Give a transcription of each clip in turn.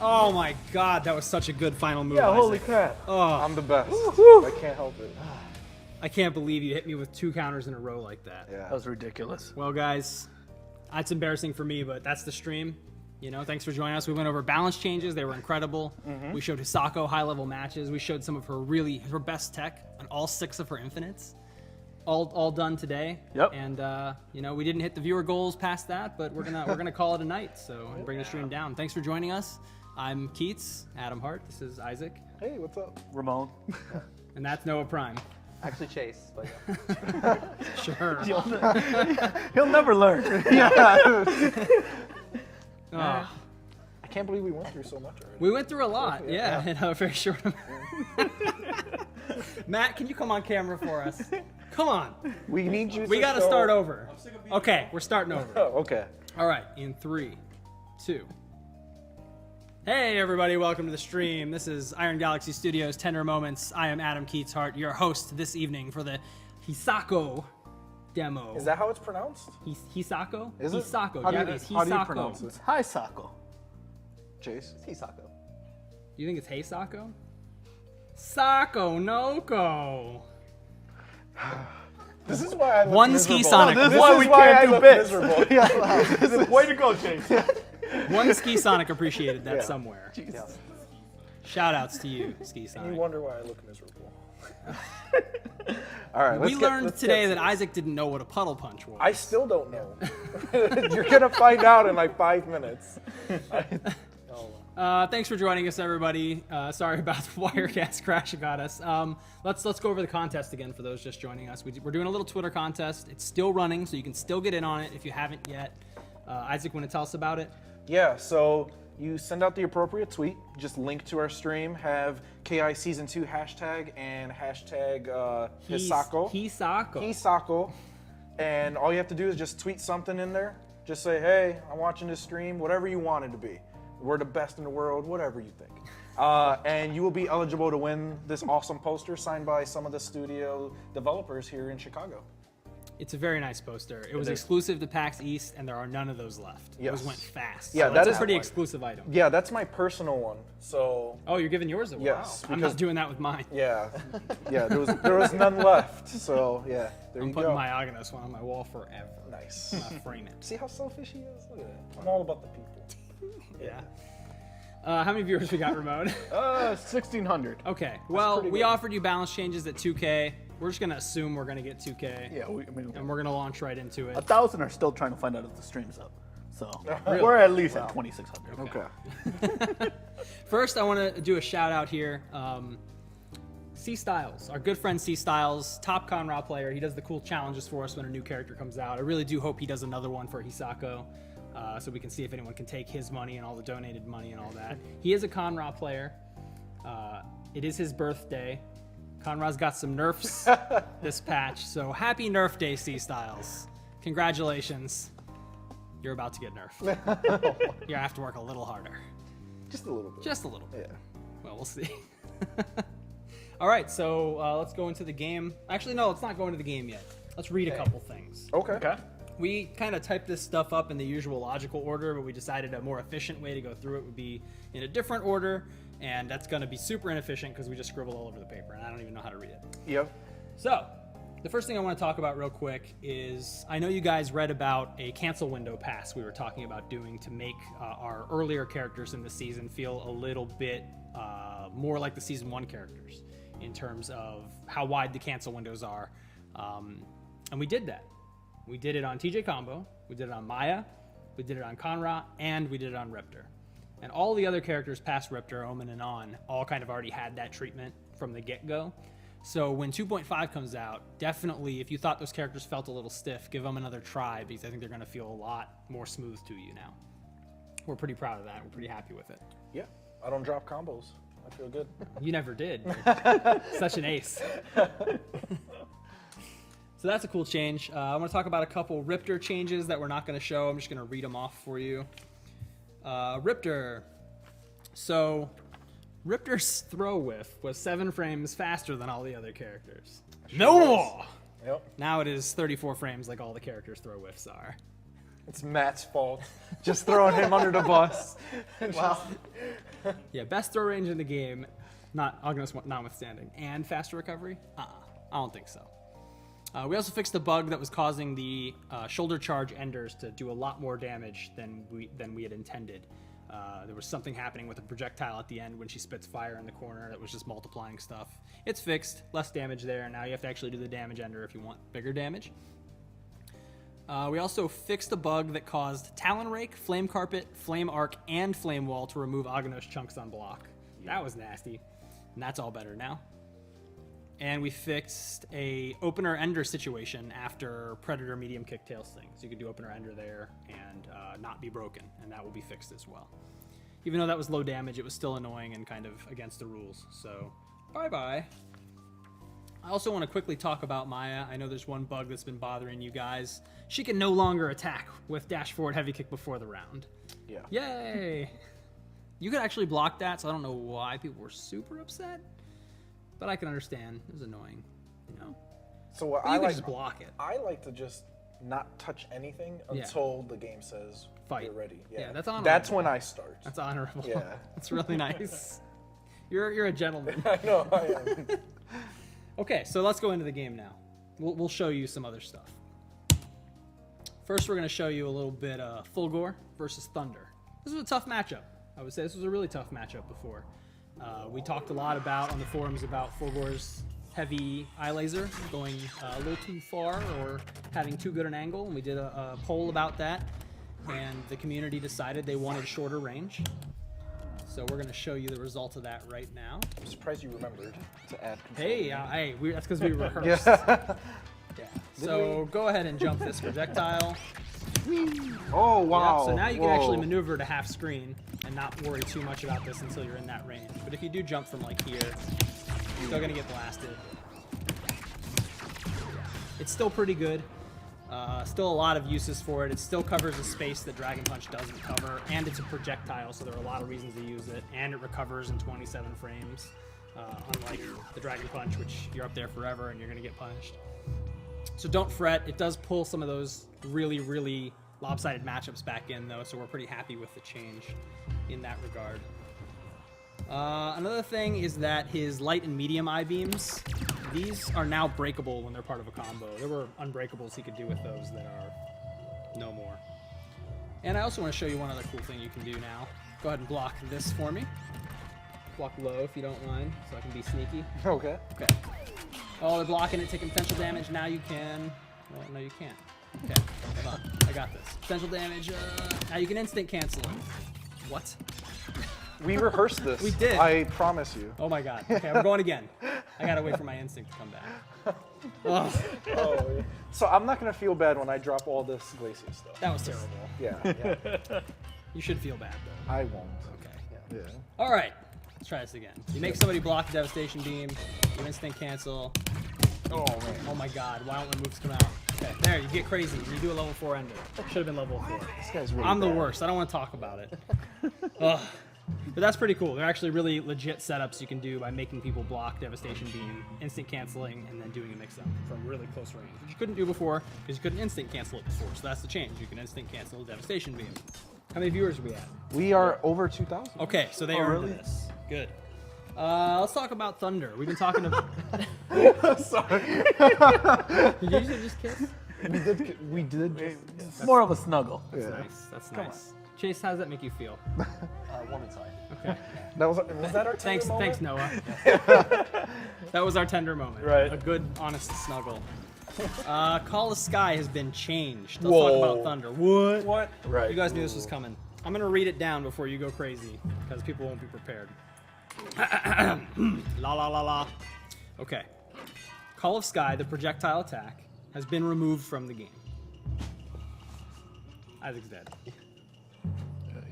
Oh my god, that was such a good final move. Yeah, Isaac. holy crap. Oh, I'm the best. I can't help it. I can't believe you hit me with 2 counters in a row like that. Yeah. That was ridiculous. Well, guys, that's embarrassing for me, but that's the stream. You know, thanks for joining us. We went over balance changes. They were incredible. We showed Hisako high-level matches. We showed some of her best tech on all 6 of her infinites. All done today. Yep. And you know, we didn't hit the viewer goals past that, but we're gonna call it a night. So and bring the stream down. Thanks for joining us. I'm Keats, Adam Hart. This is Isaac, Hey, what's up? Ramon. and that's Noah Prime. Actually, Chase, but yeah. Sure. He'll never learn. Oh, I can't believe we went through so much already. we went through a lot. Yeah, in a very short amount. Matt, can you come on camera for us? Come on. We need you. We got to start over. Okay, we're starting over. Oh, okay. All right, in 3, 2. Hey, everybody, welcome to the stream. This is Iron Galaxy Studios Tender Moments. I am Adam Keats Hart, your host this evening for the Hisako demo. Is that how it's pronounced? Hisako? Is it? Hisako. How do you- Japanese. how do you Hisako. pronounce it? Hi, Sako. Chase. It's Hisako. You think it's Hisako? Sako Noko. This is why I look One miserable. ski Sonic. This is This why is we why can't I do look bits. miserable. Yeah. Way to go, Chase. One Ski Sonic appreciated that Yeah. somewhere. Jesus. Shout outs to you, Ski You Sonic. wonder why I look miserable. All right. We learned today that Isaac didn't know what a puddle punch was. I still don't know. You're gonna find out in like 5 minutes. Thanks for joining us, everybody. Sorry about the Wirecast crash that got us. Let's go over the contest again for those just joining us. We're doing a little Twitter contest. It's still running, so you can still get in on it if you haven't yet. Isaac, want to tell us about it? Yeah. So you send out the appropriate tweet. Just link to our stream. Have KI Season 2 hashtag and hashtag Hisako. Hisako. And all you have to do is just tweet something in there. Just say, hey, I'm watching this stream, whatever you want it to be. We're the best in the world, whatever you think. And you will be eligible to win this awesome poster signed by some of the studio developers here in Chicago. It's a very nice poster. It was exclusive to PAX East, and there are none of those left. Yes. Those went fast. Yeah, so that that's is a pretty one. exclusive item. Yeah, that's my personal one. So Oh, you're giving yours away? Yes, Wow. I'm because- not doing that with mine. yeah, there was none left. So yeah, there I'm you putting go. my Aganos one on my wall forever. Nice. I'm gonna frame it. See how selfish he is? Look at that. I'm all about the people. Yeah. How many viewers we got, Ramon? 1,600. Okay. Well, pretty we good. offered you balance changes at 2K. We're just gonna assume we're gonna get 2K. Yeah, I mean, And we're gonna launch right into it. 1,000 are still trying to find out if the stream's up. So we're at least at 2,600. Okay. First, I want to do a shout out here. C Styles, our good friend C Styles, top Conra player. He does the cool challenges for us when a new character comes out. I really do hope he does another one for Hisako, so we can see if anyone can take his money and all the donated money and all that. He is a Conra player. It is his birthday. Conra's got some nerfs this patch, so happy Nerf Day, C Styles. Congratulations. You're about to get nerfed. You're gonna have to work a little harder. Just a little bit. Just a little bit. Yeah. Well, we'll see. All right, so let's go into the game. Actually, no, let's not go into the game yet. Let's read a couple things. Okay. Okay. We kind of typed this stuff up in the usual logical order, but we decided a more efficient way to go through it would be in a different order, and that's going to be super inefficient because we just scribble all over the paper, and I don't even know how to read it. Yep. So, the first thing I want to talk about real quick is I know you guys read about a cancel window pass we were talking about doing to make our earlier characters in the season feel a little bit more like the Season 1 characters in terms of how wide the cancel windows are. And we did that. We did it on TJ Combo, we did it on Maya, we did it on Conra, and we did it on Riptor. And all the other characters past Riptor, Omen, and On all kind of already had that treatment from the get-go. So when 2.5 comes out, definitely, if you thought those characters felt a little stiff, give them another try, because I think they're going to feel a lot more smooth to you now. We're pretty proud of that. We're pretty happy with it. Yeah. I don't drop combos. I feel good. You never did. Such an ace. So that's a cool change. I want to talk about a couple Riptor changes that we're not going to show. I'm just going to read them off for you. Riptor. So Riptor's throw whiff was 7 frames faster than all the other characters. No more! Yep. Now it is 34 frames like all the characters' throw whiffs are. It's Matt's fault. Just throwing him under the bus. Wow. Yeah, best throw range in the game, not Aganos notwithstanding. And faster recovery? I don't think so. We also fixed a bug that was causing the shoulder charge enders to do a lot more damage than we had intended. There was something happening with a projectile at the end when she spits fire in the corner that was just multiplying stuff. It's fixed, less damage there. Now you have to actually do the damage ender if you want bigger damage. We also fixed a bug that caused Talon Rake, Flame Carpet, Flame Arc, and Flame Wall to remove Aganos chunks on block. That was nasty, and that's all better now. And we fixed a opener ender situation after Predator medium kick tail sting. So you could do opener ender there and not be broken, and that will be fixed as well. Even though that was low damage, it was still annoying and kind of against the rules. So bye-bye. I also want to quickly talk about Maya. I know there's one bug that's been bothering you guys. She can no longer attack with dash forward heavy kick before the round. Yeah. Yay! You could actually block that, so I don't know why people were super upset. But I can understand. It was annoying, you know? So what I like just block it. I like to just not touch anything until the game says fight. You're ready. Yeah, that's honorable. That's when I start. That's honorable. Yeah. That's really nice. You're a gentleman. I know, I am. Okay, so let's go into the game now. We'll show you some other stuff. First, we're going to show you a little bit of Fulgore versus Thunder. This was a tough matchup. I would say this was a really tough matchup before. We talked a lot on the forums about Fulgore's heavy eye laser going a little too far or having too good an angle, and we did a poll about that, and the community decided they wanted shorter range. So we're going to show you the result of that right now. I'm surprised you remembered to add control. Hey, that's because we rehearsed. Yeah. Yeah. So go ahead and jump this projectile. Oh, wow. Yep, so now you can actually maneuver to half screen and not worry too much about this until you're in that range. But if you do jump from like here, you're still going to get blasted. It's still pretty good. Still a lot of uses for it. It still covers a space that Dragon Punch doesn't cover, and it's a projectile, so there are a lot of reasons to use it, and it recovers in 27 frames, unlike the Dragon Punch, which you're up there forever and you're going to get punished. So don't fret. It does pull some of those really, really lopsided matchups back in, though, so we're pretty happy with the change in that regard. Another thing is that his light and medium I-beams, these are now breakable when they're part of a combo. There were unbreakables he could do with those that are no more. And I also want to show you one other cool thing you can do now. Go ahead and block this for me. Block low if you don't mind, so I can be sneaky. Okay. Okay. Oh, they're blocking it, taking potential damage. Now you can. Well, no, you can't. Okay, hold on. I got this. Potential damage. Now you can instant cancel it. What? We rehearsed this. We did. I promise you. Oh my god. Okay, we're going again. I gotta wait for my instinct to come back. Oh, so I'm not gonna feel bad when I drop all this Glacier stuff. That was terrible. Yeah. You should feel bad though. I won't. Okay. Yeah. All right. Let's try this again. You make somebody block the Devastation Beam. You instant cancel. Oh man. Oh my god. Why don't the moves come out? Okay. There. You get crazy. You do a level 4 ender. Should have been level 4. This guy's really I'm the bad. worst. I don't want to talk about it. Ugh. But that's pretty cool. They're actually really legit setups you can do by making people block Devastation Beam, instant canceling, and then doing a mix-up from really close range, which you couldn't do before because you couldn't instant cancel it before. So that's the change. You can instant cancel Devastation Beam. How many viewers are we at? We are over 2,000. Okay, so they earned this. Good. Let's talk about Thunder. We've been talking about... Sorry. Did you usually just kiss? We did. It's more of a snuggle. That's nice. That's nice. Chase, how does that make you feel? Woman's side. Okay. Was that our tender moment? Thanks, Noah. That was our tender moment. Right. A good, honest snuggle. Call of Sky has been changed. Let's Whoa. talk about Thunder. What? Right. You guys knew this was coming. I'm going to read it down before you go crazy, because people won't be prepared. La la la la. Okay. Call of Sky, the projectile attack, has been removed from the game. Isaac's dead.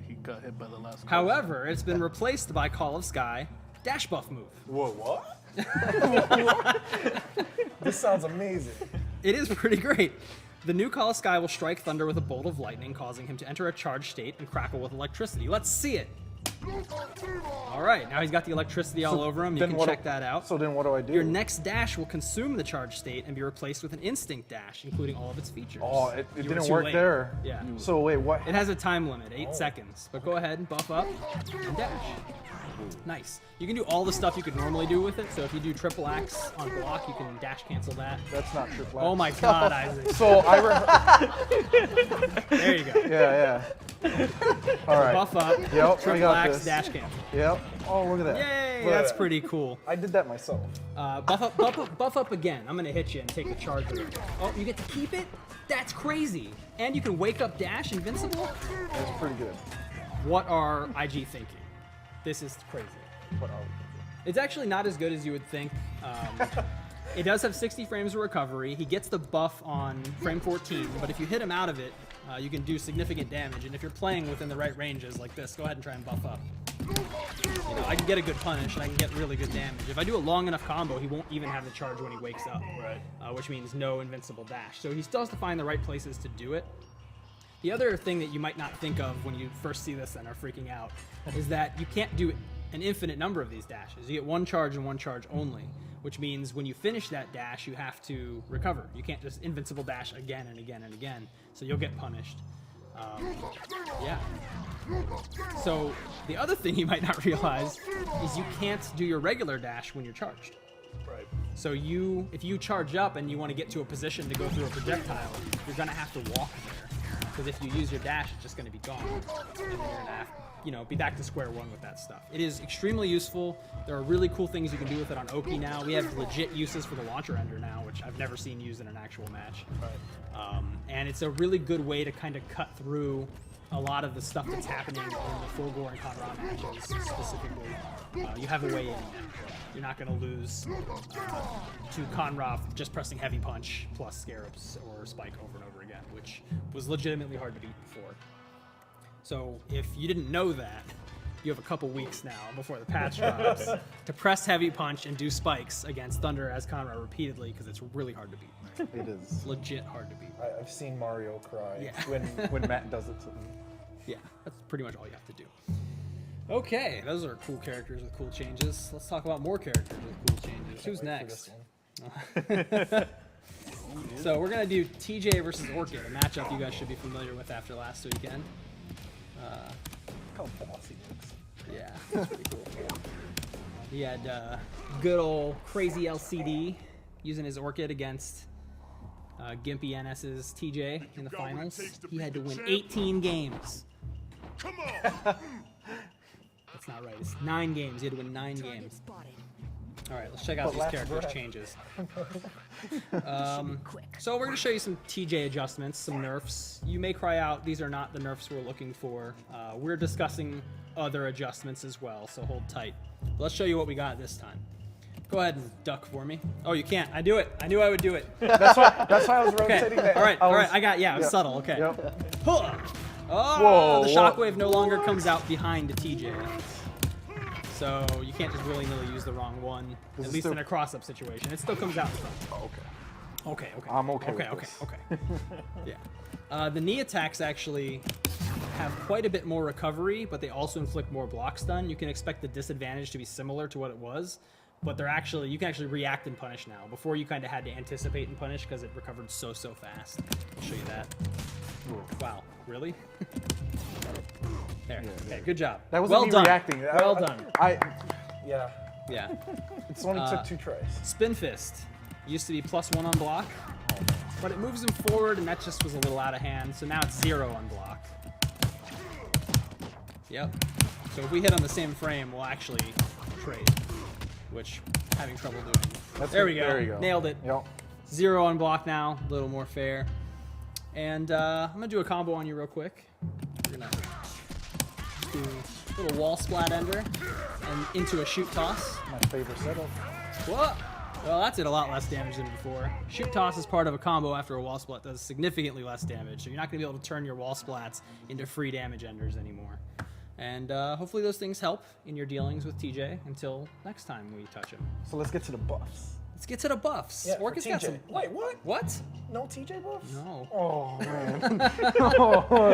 He got hit by the last. However, it's been replaced by Call of Sky dash buff move. Whoa, what? This sounds amazing. It is pretty great. The new Call of Sky will strike Thunder with a bolt of lightning, causing him to enter a charged state and crackle with electricity. Let's see it. All right, now he's got the electricity all over him. You can check that out. So then what do I do? Your next dash will consume the charged state and be replaced with an instinct dash, including all of its features. Oh, it You were didn't too work late. there. Yeah. So wait, what? It has a time limit, 8 seconds. But go ahead, buff up, and dash. Nice. You can do all the stuff you could normally do with it. So if you do triple axe on block, you can dash cancel that. That's not triple axe. Oh my God, Isaac. So I There you go. Yeah. All right. Buff up. Yep. Triple axe, dash cancel. Yep. Oh, look at that. Yay, Look at that's that. pretty cool. I did that myself. Buff up again. I'm gonna hit you and take the charge with it. Oh, you get to keep it? That's crazy. And you can wake up dash invincible? That's pretty good. What are IG thinking? This is crazy. What are we? It's actually not as good as you would think. It does have 60 frames of recovery. He gets the buff on frame 14, but if you hit him out of it, you can do significant damage. And if you're playing within the right ranges like this, go ahead and try and buff up. You know, I can get a good punish and I can get really good damage. If I do a long enough combo, he won't even have the charge when he wakes up, which means no invincible dash. So he still has to find the right places to do it. The other thing that you might not think of when you first see this and are freaking out is that you can't do an infinite number of these dashes. You get one charge and one charge only, which means when you finish that dash, you have to recover. You can't just invincible dash again and again and again, so you'll get punished. Yeah. So the other thing you might not realize is you can't do your regular dash when you're charged. Right. So if you charge up and you want to get to a position to go through a projectile, you're gonna have to walk there. Because if you use your dash, it's just gonna be gone. And then you're gonna have, be back to square one with that stuff. It is extremely useful. There are really cool things you can do with it on Oki now. We have legit uses for the launcher ender now, which I've never seen used in an actual match. Right. And it's a really good way to kind of cut through a lot of the stuff that's happening in the full gore and Conrad matches specifically. You have a way in now. You're not going to lose to Conrad just pressing heavy punch plus scarabs or spike over and over again, which was legitimately hard to beat before. So if you didn't know that, you have a couple weeks now before the patch drops to press heavy punch and do spikes against Thunder as Conrad repeatedly because it's really hard to beat. It is. Legit hard to beat. I've seen Mario cry when Matt does it to him. Yeah, that's pretty much all you have to do. Okay, those are cool characters with cool changes. Let's talk about more characters with cool changes. Who's next? So we're going to do TJ versus Orchid, a matchup you guys should be familiar with after last weekend. How boss he looks. Yeah, that's pretty cool. He had good old crazy LCD using his Orchid against Gimpy NS's TJ in the finals. He had to win 18 games. Come on! That's not right. It's 9 games. He had to win 9 games. All right, let's check out these characters' changes. So we're going to show you some TJ adjustments, some nerfs. You may cry out, these are not the nerfs we're looking for. We're discussing other adjustments as well, so hold tight. But let's show you what we got this time. Go ahead and duck for me. Oh, you can't. I do it. I knew I would do it. That's why I was rotating that. All right. I got, it was subtle. Okay. Yep. Oh, Whoa, the shockwave no longer comes out behind the TJ. So you can't just willy-nilly use the wrong one, at least in a cross-up situation. It still comes out in front. Oh, okay. Okay. I'm okay with this. Okay. Yeah. The knee attacks actually have quite a bit more recovery, but they also inflict more block stun. You can expect the disadvantage to be similar to what it was, but you can actually react and punish now. Before you kind of had to anticipate and punish because it recovered so fast. I'll show you that. Wow, really? There. Okay, good job. That was well me done. reacting. Well done. Yeah. It only took 2 tries. Spin Fist used to be +1 on block, but it moves him forward, and that just was a little out of hand. So now it's 0 on block. Yep. So if we hit on the same frame, we'll actually trade, which I'm having trouble doing. There we go. There you go. Nailed it. Yep. 0 on block now, a little more fair. And I'm gonna do a combo on you real quick. We're gonna do a little wall splat ender and into a shoot toss. My favorite setup. What? Well, that did a lot less damage than before. Shoot toss is part of a combo after a wall splat does significantly less damage, so you're not gonna be able to turn your wall splats into free damage enders anymore. And hopefully those things help in your dealings with TJ until next time we touch him. So let's get to the buffs. Let's get to the buffs. Yeah, Orchid's got some. Wait, what? What? No TJ buffs? No. Oh, man.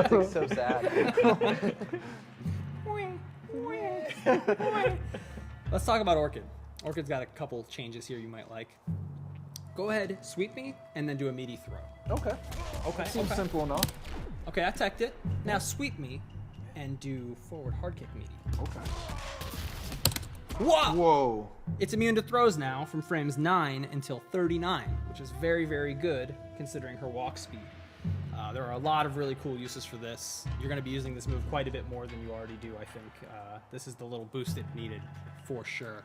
It's so sad. Let's talk about Orchid. Orchid's got a couple changes here you might like. Go ahead, sweep me, and then do a meaty throw. Okay. Seems simple enough. Okay, I teched it. Now sweep me and do forward hard kick meaty. Okay. Whoa! Whoa. It's immune to throws now from frames 9 until 39, which is very, very good considering her walk speed. There are a lot of really cool uses for this. You're going to be using this move quite a bit more than you already do, I think. This is the little boost it needed, for sure.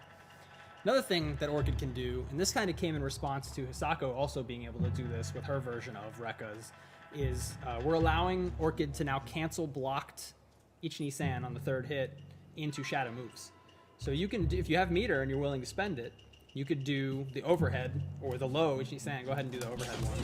Another thing that Orchid can do, and this kind of came in response to Hisako also being able to do this with her version of Rekka's, is we're allowing Orchid to now cancel blocked Ichi-ni-san on the third hit into shadow moves. So you can, if you have meter and you're willing to spend it, you could do the overhead or the low Ichi-ni-san. Go ahead and do the overhead one.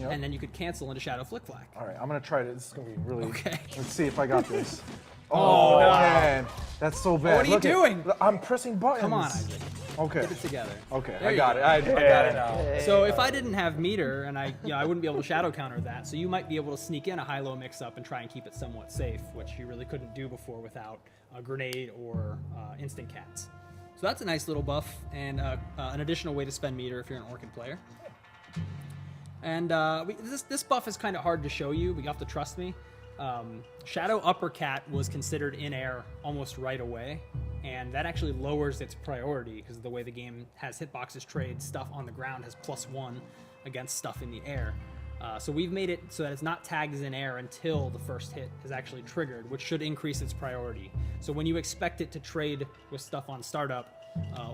Yep. And then you could cancel into Shadow Flick Flack. All right, I'm going to try it. This is going to be really... Okay. Let's see if I got this. Oh, no. Man. That's so bad. What are you doing? I'm pressing buttons. Come on, Isaac. Okay. Get it together. Okay, There I you got go. it. I got it now. So if I didn't have meter, and I wouldn't be able to shadow counter that, so you might be able to sneak in a high-low mix-up and try and keep it somewhat safe, which you really couldn't do before without a grenade or instant cats. So that's a nice little buff and an additional way to spend meter if you're an Orchid player. And this buff is kind of hard to show you, but you have to trust me. Shadow Uppercat was considered in air almost right away, and that actually lowers its priority because of the way the game has hitboxes trade. Stuff on the ground has +1 against stuff in the air. So we've made it so that it's not tagged as in air until the first hit is actually triggered, which should increase its priority. So when you expect it to trade with stuff on startup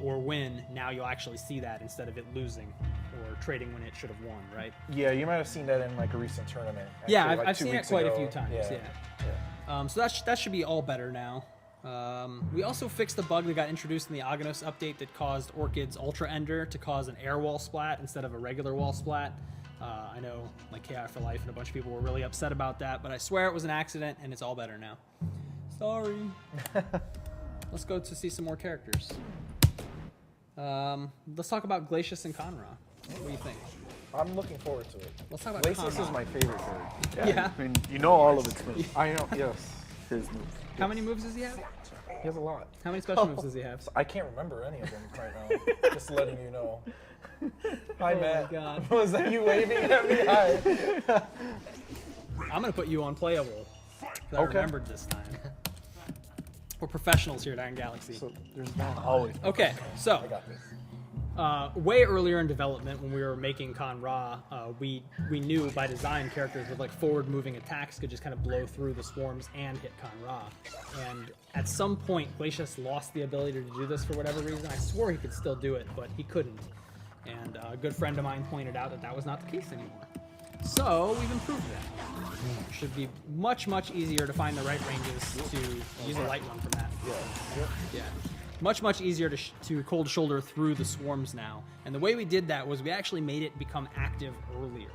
or win, now you'll actually see that instead of it losing or trading when it should have won, right? Yeah, you might have seen that in like a recent tournament. Actually, Yeah, like I've 2 seen it weeks quite ago. a few times, yeah. So that should be all better now. We also fixed the bug that got introduced in the Aganos update that caused Orchid's Ultra Ender to cause an air wall splat instead of a regular wall splat. I know like KI for Life and a bunch of people were really upset about that, but I swear it was an accident and it's all better now. Sorry. Let's go to see some more characters. Let's talk about Glacius and Conra. What do you think? I'm looking forward to it. Let's talk about Glacius Conra. is my favorite card. Yeah. I mean, you know all of its moves. I know, yes. His moves. How many moves does he have? He has a lot. How many special moves does he have? I can't remember any of them right now. Just letting you know. Hi, Matt. My God. Was that you waving at me? Hi. I'm going to put you on playable. 'Cause I Okay. remembered this time. We're professionals here at Iron Galaxy. So there's that. Always. Okay, so I got this. way earlier in development when we were making Con-Ra, we knew by design characters with like forward-moving attacks could just kind of blow through the swarms and hit Con-Ra. And at some point, Glacius lost the ability to do this for whatever reason. I swore he could still do it, but he couldn't. And a good friend of mine pointed out that that was not the case anymore. So we've improved that. It should be much, much easier to find the right ranges to use a light one from that. Yeah. Much, much easier to cold shoulder through the swarms now. And the way we did that was we actually made it become active earlier.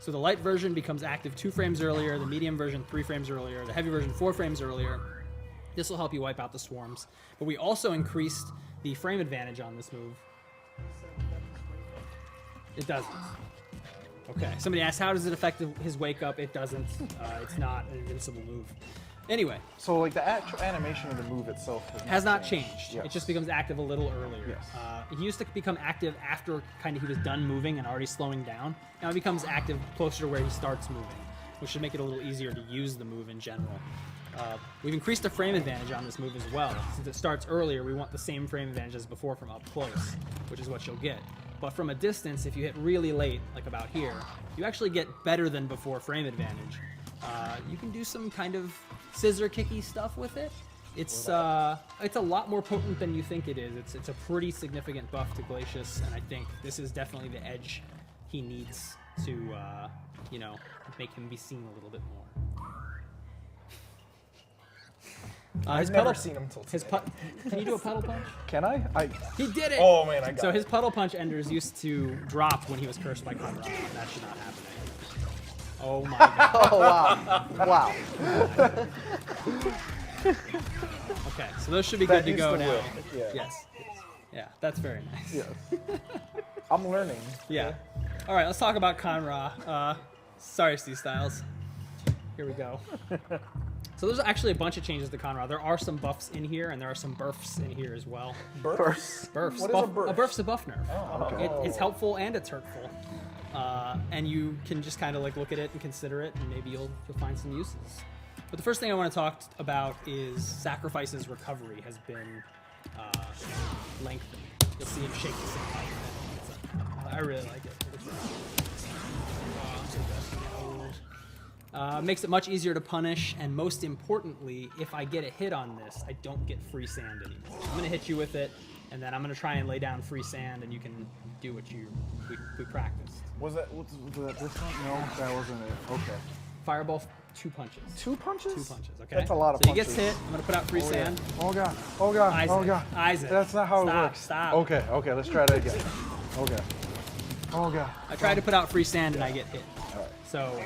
So the light version becomes active 2 frames earlier, the medium version 3 frames earlier, the heavy version 4 frames earlier. This will help you wipe out the swarms. But we also increased the frame advantage on this move. It doesn't. Okay, somebody asked, how does it affect his wake up? It doesn't. It's not an invincible move. Anyway. So like the actual animation of the move itself has not changed. Yes. It just becomes active a little earlier. Yes. It used to become active after kind of he was done moving and already slowing down. Now it becomes active closer to where he starts moving, which should make it a little easier to use the move in general. We've increased the frame advantage on this move as well. Since it starts earlier, we want the same frame advantage as before from up close, which is what you'll get. But from a distance, if you hit really late, like about here, you actually get better than before frame advantage. You can do some kind of scissor kicky stuff with it. It's a lot more potent than you think it is. It's a pretty significant buff to Glacius, and I think this is definitely the edge he needs to make him be seen a little bit more. I've never seen him till today. Can you do a puddle punch? Can I? He did it! Oh man, I got So it. his puddle punch enders used to drop when he was cursed by Conra, and that should not happen. Oh my god. Oh, wow. Wow. Okay, so those should be good to used go to now. win. Yeah. Yes. Yeah, that's very nice. Yes. I'm learning. Yeah. All right, let's talk about Conra. Sorry, Steve Styles. Here we go. So there's actually a bunch of changes to Conra. There are some buffs in here, and there are some burfs in here as well. Burfs. Burfs. What is a burf? A burf's a buff nerf. Oh, okay. It's helpful and it's hurtful. And you can just kind of like look at it and consider it, and maybe you'll find some uses. But the first thing I want to talk about is Sacrifice's recovery has been lengthen. You'll see him shake the same height. I really like it. Makes it much easier to punish, and most importantly, if I get a hit on this, I don't get free sand anymore. So I'm gonna hit you with it, and then I'm gonna try and lay down free sand, and you can do what we practiced. Was that this one? No, that wasn't it. Okay. Fireball, 2 punches. 2 punches? 2 punches. Okay. That's a lot of so punches. So he gets hit. I'm gonna put out free sand. Yeah. Oh god. Oh god. Isaac. Oh god. Isaac. That's not how it works. Stop. Okay. Okay. Let's try that again. Okay. Oh god. I tried to put out free sand and I get hit. All right. So,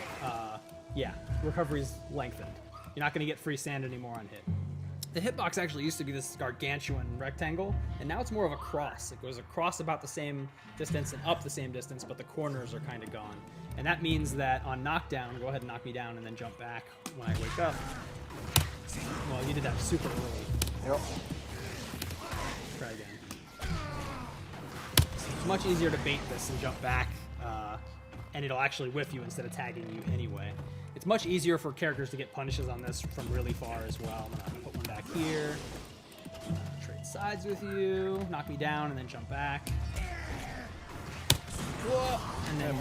yeah, recovery's lengthened. You're not going to get free sand anymore on hit. The hitbox actually used to be this gargantuan rectangle, and now it's more of a cross. It goes across about the same distance and up the same distance, but the corners are kind of gone. And that means that on knockdown, go ahead and knock me down and then jump back when I wake up. Well, you did that super early. Yep. Try again. It's much easier to bait this and jump back, and it'll actually whiff you instead of tagging you anyway. It's much easier for characters to get punishes on this from really far as well. I'm gonna put one back here, trade sides with you, knock me down, and then jump back. Whoa. And then,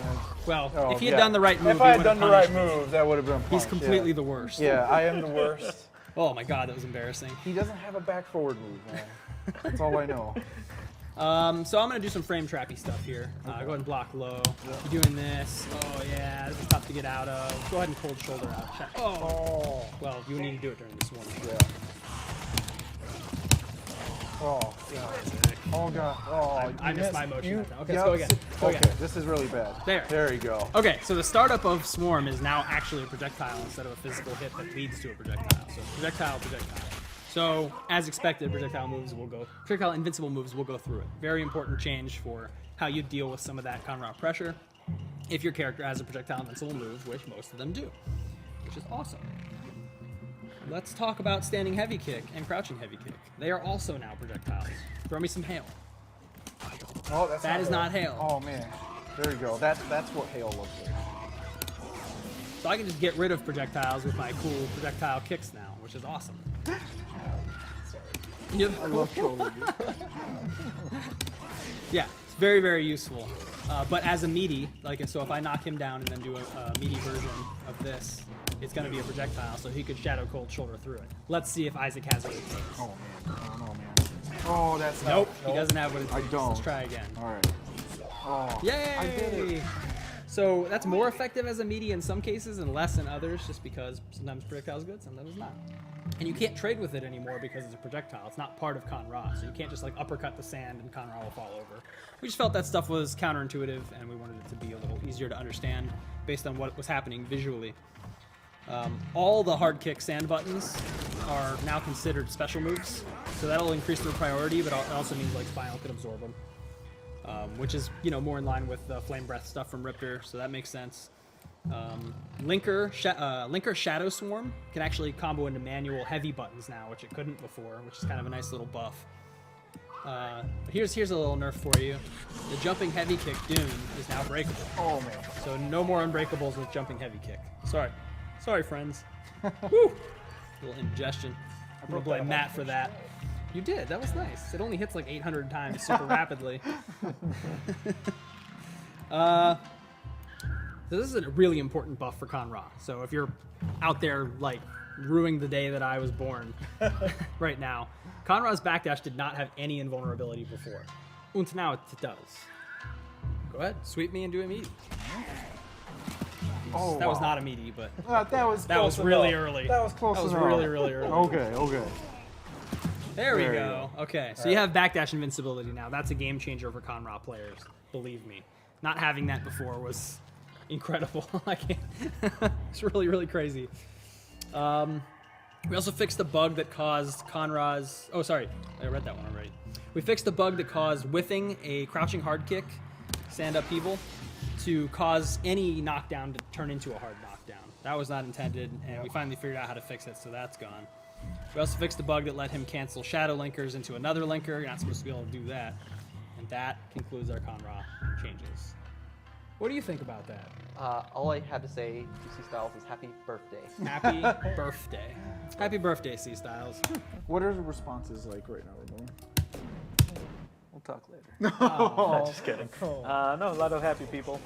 well, if he had done the right move, if I had done the right move, that would have been. He's completely the worst. Yeah, I am the worst. Oh my god, that was embarrassing. He doesn't have a back forward move, man. That's all I know. So I'm gonna do some frame trappy stuff here. Go ahead and block low. You're doing this. Oh yeah, this is tough to get out of. Go ahead and cold shoulder out. Oh. Well, you need to do it during this one. Yeah. Oh god. Oh god. Oh, I missed my motion. Okay, yep. let's go again. Go okay, again. this is really bad. There you go. Okay, so the startup of Swarm is now actually a projectile instead of a physical hit that leads to a projectile. So projectile. So, as expected, projectile invincible moves will go through it. Very important change for how you deal with some of that Conrad pressure if your character has a projectile invincible move, which most of them do, which is awesome. Let's talk about standing heavy kick and crouching heavy kick. They are also now projectiles. Throw me some hail. Oh, that is not hail. Oh man, there you go. That's what hail looks like. So I can just get rid of projectiles with my cool projectile kicks now, which is awesome. I love trolling you. Yeah, it's very, very useful. But as a meaty, so if I knock him down and then do a meaty version of this, it's going to be a projectile, so he could shadow cold shoulder through it. Let's see if Isaac has what it takes. Oh man, I don't know, man. Oh, that's not. Nope, he doesn't have what it takes. I don't. Let's try again. All right. Oh, yay! I did it. So that's more effective as a meaty in some cases and less in others, just because sometimes projectile's good, sometimes it's not. And you can't trade with it anymore because it's a projectile. It's not part of Con-Ra, so you can't just uppercut the sand and Con-Ra will fall over. We just felt that stuff was counterintuitive, and we wanted it to be a little easier to understand based on what was happening visually. All the hard kick sand buttons are now considered special moves, so that'll increase their priority, but it also means Spinal could absorb them, which is more in line with the Flame Breath stuff from Riptor, so that makes sense. Linker Shadow Swarm can actually combo into manual heavy buttons now, which it couldn't before, which is kind of a nice little buff. But here's a little nerf for you. The jumping heavy kick Doom is now breakable. Oh man. So no more unbreakables with jumping heavy kick. Sorry friends. Woo! Little indigestion. I'm gonna blame Matt for that. You did, that was nice. It only hits 800 times super rapidly. This is a really important buff for Con-Ra. So if you're out there ruining the day that I was born right now, Con-Ra's backdash did not have any invulnerability before. And now it does. Go ahead, sweep me and do a meaty. Oh, that was not a meaty, but that was really early. That was close enough. That was really, really early. Okay. There we go. Okay, so you have backdash invincibility now. That's a game changer for Con-Ra players. Believe me. Not having that before was incredible. It's really, really crazy. We also fixed the bug that caused Con-Ra's... Oh, sorry. I read that one already. We fixed the bug that caused whiffing a crouching hard kick, stand upheaval, to cause any knockdown to turn into a hard knockdown. That was not intended, and we finally figured out how to fix it, so that's gone. We also fixed the bug that let him cancel shadow linkers into another linker. You're not supposed to be able to do that. And that concludes our Con-Ra changes. What do you think about that? All I had to say to C Styles is happy birthday. Happy birthday. Happy birthday, C Styles. What are the responses like right now, Ramon? We'll talk later. No, just kidding. No, a lot of happy people.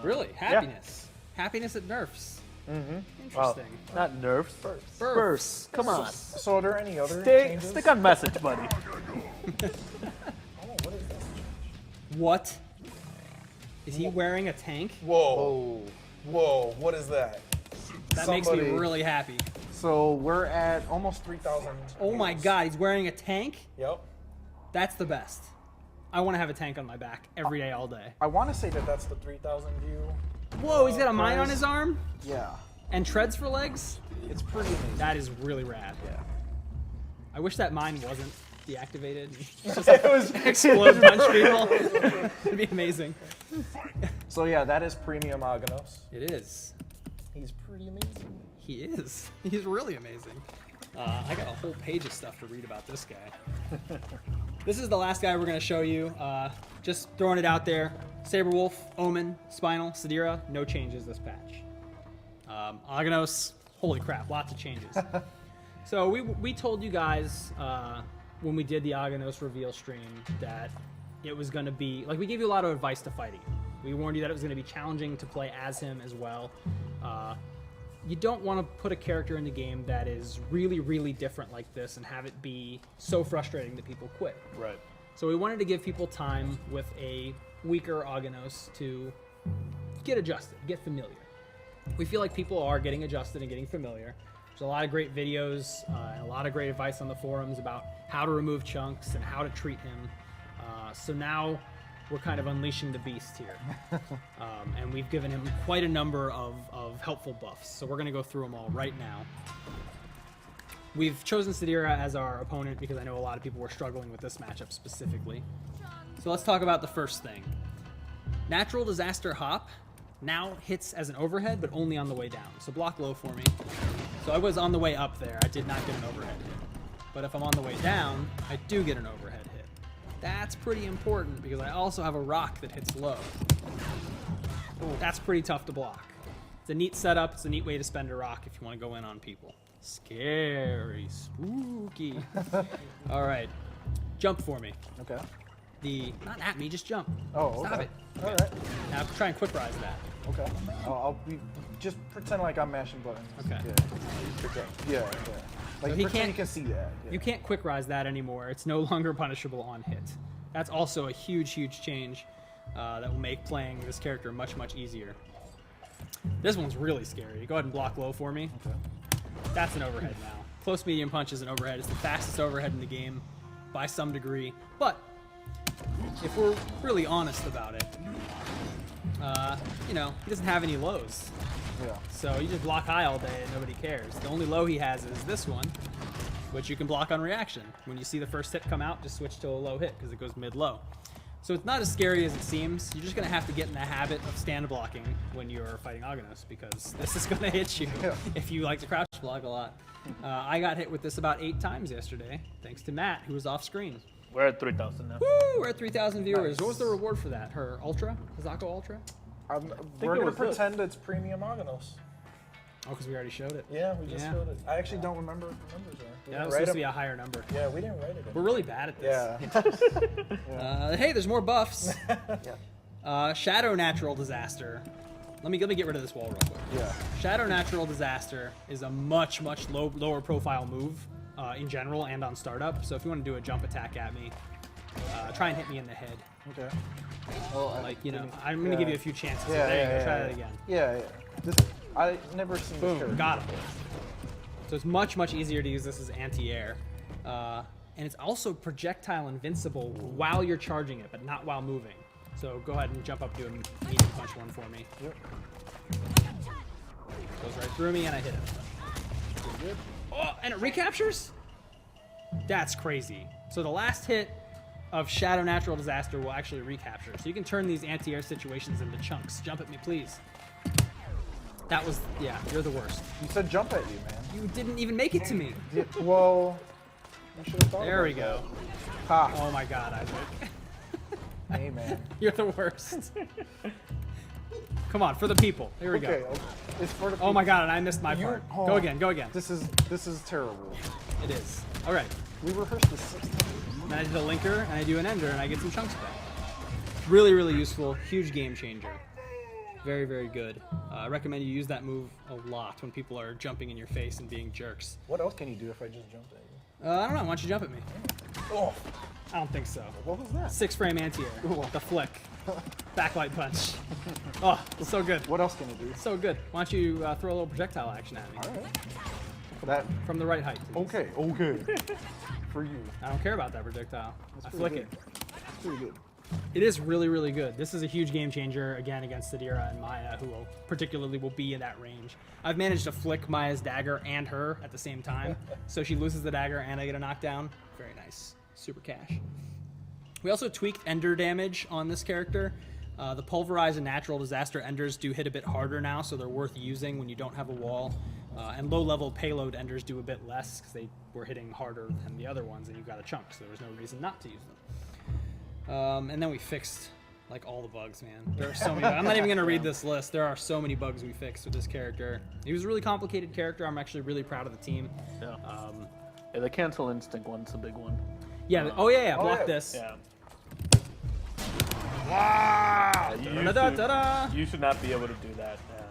Really? Happiness. Yeah. Happiness at Nerfs. Interesting. Well, not nerfs. Bursts. Come on. So are there any other changes? Stick on message, buddy. What is this? What? Is he wearing a tank? Whoa. Whoa, what is that? That makes me really happy. So we're at almost 3,000. Oh my god, he's wearing a tank? Yep. That's the best. I want to have a tank on my back every day, all day. I want to say that that's the 3,000 view. Whoa, he's got a mine on his arm? Yeah. And treads for legs? It's pretty amazing. That is really rad. Yeah. I wish that mine wasn't deactivated. It was explode punch people. It'd be amazing. So yeah, that is premium Aganos. It is. He's pretty amazing. He is. He's really amazing. I got a whole page of stuff to read about this guy. This is the last guy we're going to show you. Just throwing it out there. Saberwolf, Omen, Spinal, Sadira, no changes this patch. Aganos, holy crap, lots of changes. So we told you guys when we did the Aganos reveal stream that it was going to be, like, we gave you a lot of advice to fighting. We warned you that it was going to be challenging to play as him as well. You don't want to put a character in the game that is really, really different like this and have it be so frustrating that people quit. Right. So we wanted to give people time with a weaker Aganos to get adjusted, get familiar. We feel like people are getting adjusted and getting familiar. There's a lot of great videos and a lot of great advice on the forums about how to remove chunks and how to treat him. So now we're kind of unleashing the beast here. And we've given him quite a number of helpful buffs. So we're going to go through them all right now. We've chosen Sadira as our opponent because I know a lot of people were struggling with this matchup specifically. So let's talk about the first thing. Natural Disaster Hop now hits as an overhead, but only on the way down. So block low for me. So I was on the way up there. I did not get an overhead hit. But if I'm on the way down, I do get an overhead hit. That's pretty important because I also have a rock that hits low. Ooh, that's pretty tough to block. It's a neat setup. It's a neat way to spend a rock if you want to go in on people. Scary, spooky. All right, jump for me. Okay. Not at me, just jump. Oh, okay. Stop it. All right. Now try and quick rise that. Okay. I'll be just pretend like I'm mashing buttons. Okay. Yeah. Like So he pretend can't- you can see that. Yeah. You can't quick rise that anymore. It's no longer punishable on hit. That's also a huge, huge change that will make playing this character much, much easier. This one's really scary. Go ahead and block low for me. Okay. That's an overhead now. Close medium punch is an overhead. It's the fastest overhead in the game by some degree. But if we're really honest about it, he doesn't have any lows. Yeah. So you just block high all day and nobody cares. The only low he has is this one, which you can block on reaction. When you see the first hit come out, just switch to a low hit because it goes mid-low. So it's not as scary as it seems. You're just going to have to get in the habit of stand blocking when you're fighting Aganos because this is going to hit you if you like to crouch block a lot. I got hit with this about 8 times yesterday, thanks to Matt, who was off screen. We're at 3,000 now. Woo! We're at 3,000 viewers. Nice. What was the reward for that? Her Ultra? Hisako Ultra? We're going to was this. pretend it's premium Aganos. Oh, because we already showed it. Yeah, we just showed it. I actually don't remember what the numbers are. Yeah, that was supposed to be a higher number. Yeah, we didn't write it. We're really bad at this. Yeah. Hey, there's more buffs. Yeah. Shadow Natural Disaster. Let me get rid of this wall real quick. Yeah. Shadow Natural Disaster is a much lower profile move in general and on startup. So if you want to do a jump attack at me, try and hit me in the head. Okay. I'm gonna give you a few chances. Yeah, There you go. yeah, Try yeah. that again. Yeah. I never seen this Boom, character. got him. So it's much easier to use this as anti-air. And it's also projectile invincible while you're charging it, but not while moving. So go ahead and jump up to a medium punch one for me. Yep. Goes right through me and I hit him. Good. Oh, and it recaptures? That's crazy. So the last hit of Shadow Natural Disaster will actually recapture. So you can turn these anti-air situations into chunks. Jump at me, please. That was, you're the worst. You said jump at you, man. You didn't even make it to me. Yeah, well, you should have thought There about we go. that. Ha. Oh my god, Isaac. Hey, man. You're the worst. Come on, for the people. Here we Okay, go. it's for the Oh my god, and I missed my part. Go again, go again. This is terrible. It is. All right. We rehearsed this 6 times. Then I did a linker, and I do an ender, and I get some chunks back. Really, really useful. Huge game changer. Very, very good. I recommend you use that move a lot when people are jumping in your face and being jerks. What else can you do if I just jumped at you? I don't know. Why don't you jump at me? Oh, I don't think so. what was that? 6-frame anti-air. The flick. Backlight punch. Oh, so good. What else can it do? So good. Why don't you throw a little projectile action at me? All right. That. From the right height, please. Okay. For you. I don't care about that projectile. I flick it. It's pretty good. It is really, really good. This is a huge game changer, again, against Sadira and Maya, who particularly will be in that range. I've managed to flick Maya's dagger and her at the same time, so she loses the dagger and I get a knockdown. Very nice. Super cash. We also tweaked ender damage on this character. The pulverized and natural disaster enders do hit a bit harder now, so they're worth using when you don't have a wall. And low-level payload enders do a bit less because they were hitting harder than the other ones, and you got a chunk, so there was no reason not to use them. And then we fixed like all the bugs, man. There are so many. I'm not even gonna read this list. There are so many bugs we fixed with this character. He was a really complicated character. I'm actually really proud of the team. Yeah. Yeah, the cancel instinct one's a big one. Yeah. Block this. Yeah. Wow. You should not be able to do that. And,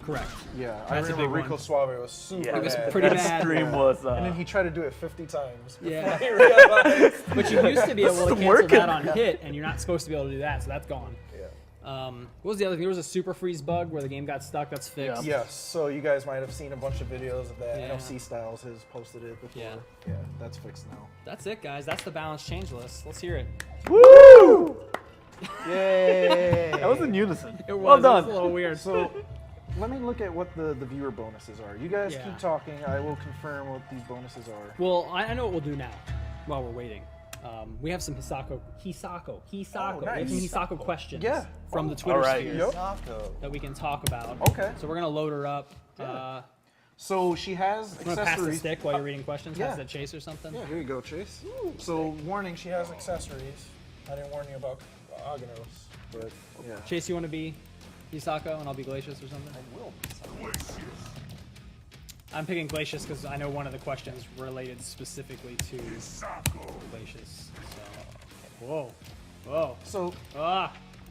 correct. Yeah, That's I a remember big Rico one. Suave was super yeah, It was mad. pretty that bad. stream was. And then he tried to do it 50 times. Yeah. He realized. But you used to be able to cancel working. that on hit, and you're not supposed to be able to do that, so that's gone. Yeah. What was the other thing? There was a super freeze bug where the game got stuck. That's fixed. Yeah. Yes, so you guys might have seen a bunch of videos of that. I Yeah. know C Styles has posted it before. Yeah. Yeah, that's fixed now. That's it, guys. That's the balance change list. Let's hear it. Woo! Yay! That was in unison. It was. Well It done. was a little weird. So, let me look at what the viewer bonuses are. You guys Yeah. keep talking. I will confirm what these bonuses are. Well, I know what we'll do now while we're waiting. We have some Hisako. We have some nice. Hisako questions Yeah. from the Twitter Alright. sphere Yep. that we can talk about. Okay. So we're going to load her up. So she has I'm going to pass the accessories. stick while you're reading questions. Yeah. Pass the chase or something. Yeah, here you go, Chase. So, warning, she has accessories. I didn't warn you about Aganos, but yeah. Chase, you want to be Hisako and I'll be Glacius or something? I will. I'm picking Glacius because I know one of the questions related specifically to Glacius. So, whoa. So,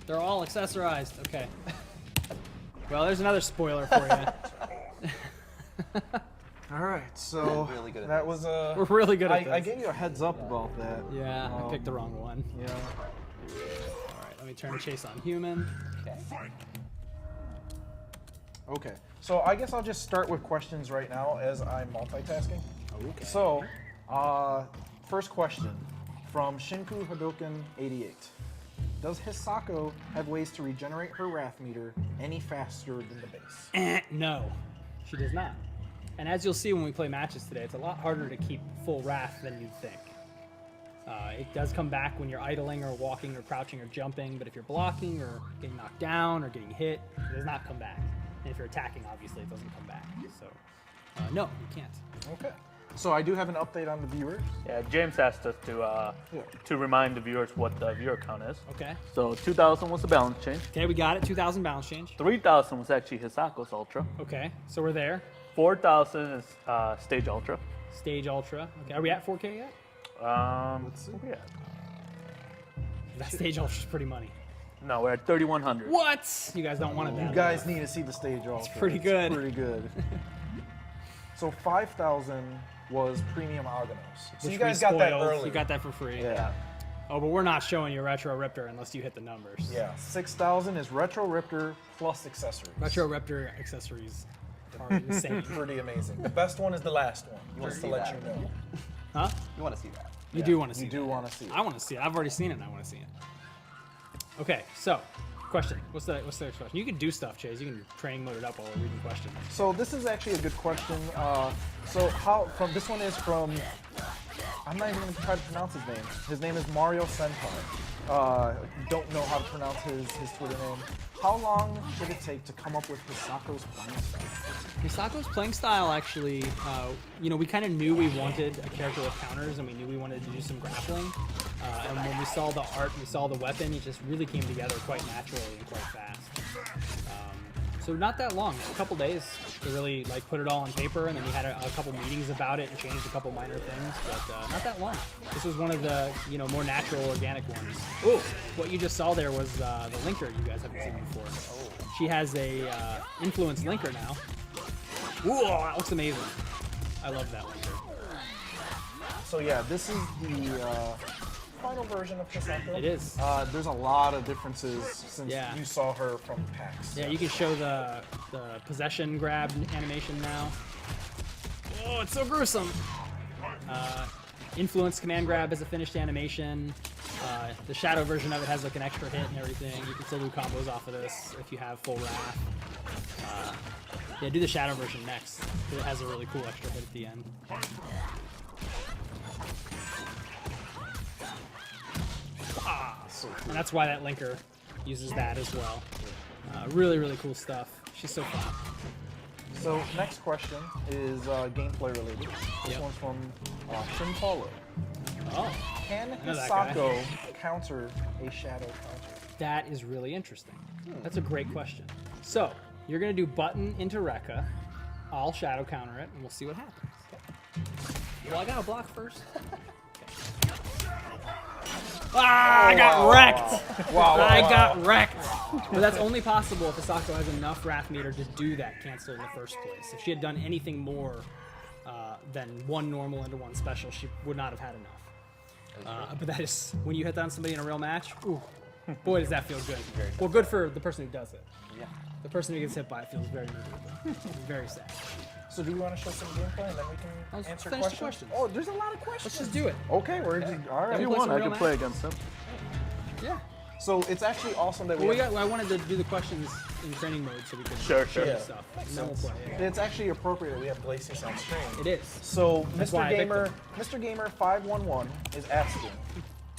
They're all accessorized. Okay. Well, there's another spoiler for you. all right. So Really good at that this. was a. We're really good at this. I gave you a heads up about that. Yeah, I picked the wrong one. Yeah. All right, let me turn Chase on human. Okay. Okay. So I guess I'll just start with questions right now as I'm multitasking. Okay. So, first question from Shinku Hadoken 88. Does Hisako have ways to regenerate her wrath meter any faster than the base? No, she does not. And as you'll see when we play matches today, it's a lot harder to keep full wrath than you'd think. It does come back when you're idling or walking or crouching or jumping, but if you're blocking or getting knocked down or getting hit, it does not come back. And if you're attacking, obviously, it doesn't come back. So, no, you can't. Okay. So I do have an update on the viewers. Yeah, James asked us to remind the viewers what the viewer count is. Okay. So 2,000 was the balance change. Okay, we got it. 2,000 balance change. 3,000 was actually Hisako's Ultra. Okay, so we're there. 4,000 is Stage Ultra. Stage Ultra. Okay, are we at 4K yet? Let's see. Yeah. That Stage Ultra's pretty money. No, we're at 3,100. What? You guys don't want it that You guys need to see the stage also. pretty good. Pretty good. So 5,000 was premium Aganos. So Which you guys we got that spoiled. early. You got that for free. Yeah. Oh, but we're not showing you Retro Riptor unless you hit the numbers. Yeah. 6,000 is Retro Riptor plus accessories. Retro Riptor accessories are insane. Pretty amazing. The best one is the last one. You wanna Just to see let that? you know. Huh? You want to see that? You do want to see You do that. want to see it. I want to see it. I've already seen it and I want to see it. Okay, so, question. What's the next question? You can do stuff, Chase. You can training mode it up while we're reading questions. So this is actually a good question. This one is from, I'm not even going to try to pronounce his name. His name is Mario Senpai. Don't know how to pronounce his Twitter name. How long did it take to come up with Hisako's playing style? Hisako's playing style, actually, we kind of knew we wanted a character with counters, and we knew we wanted to do some grappling. And when we saw the art, we saw the weapon, it just really came together quite naturally and quite fast. So not that long, a couple days to really like put it all on paper, and then we had a couple meetings about it and changed a couple minor things, but not that long. This was one of the more natural, organic ones. Oh, what you just saw there was the linker you guys haven't seen before. Oh. She has a influence linker now. Ooh, that looks amazing. I love that linker. So yeah, this is the final version of Hisako. It is. There's a lot of differences since you saw her from PAX. Yeah, you can show the possession grab animation now. Oh, it's so gruesome. Influence command grab is a finished animation. The shadow version of it has like an extra hit and everything. You can still do combos off of this if you have full wrath. Yeah, do the shadow version next, because it has a really cool extra hit at the end. And that's why that linker uses that as well. Really, really cool stuff. She's so fun. So next question is gameplay related. This one's from Shin Paulo. Oh, can Hisako counter a shadow counter? That is really interesting. That's a great question. So you're gonna do button into Rekka. I'll shadow counter it, and we'll see what happens. Well, I gotta block first. I got wrecked! I got wrecked! But that's only possible if Hisako has enough Wrath Meter to do that cancel in the first place. If she had done anything more than one normal into one special, she would not have had enough. But that is, when you hit down somebody in a real match, ooh, boy does that feel good. Well, good for the person who does it. Yeah. The person who gets hit by it feels very miserable. Very sad. So do you want to show some gameplay and then we can answer finish the questions? questions. Oh, there's a lot of questions. Let's just do it. Okay, we're just, all right. If you want, I can play against him. Yeah. So it's actually awesome that I wanted to do the questions in training mode so we could Sure. stuff. And then we'll play. It's actually appropriate that we have Glacius on stream. It is. So That's why I picked Mr. Gamer 511 is asking,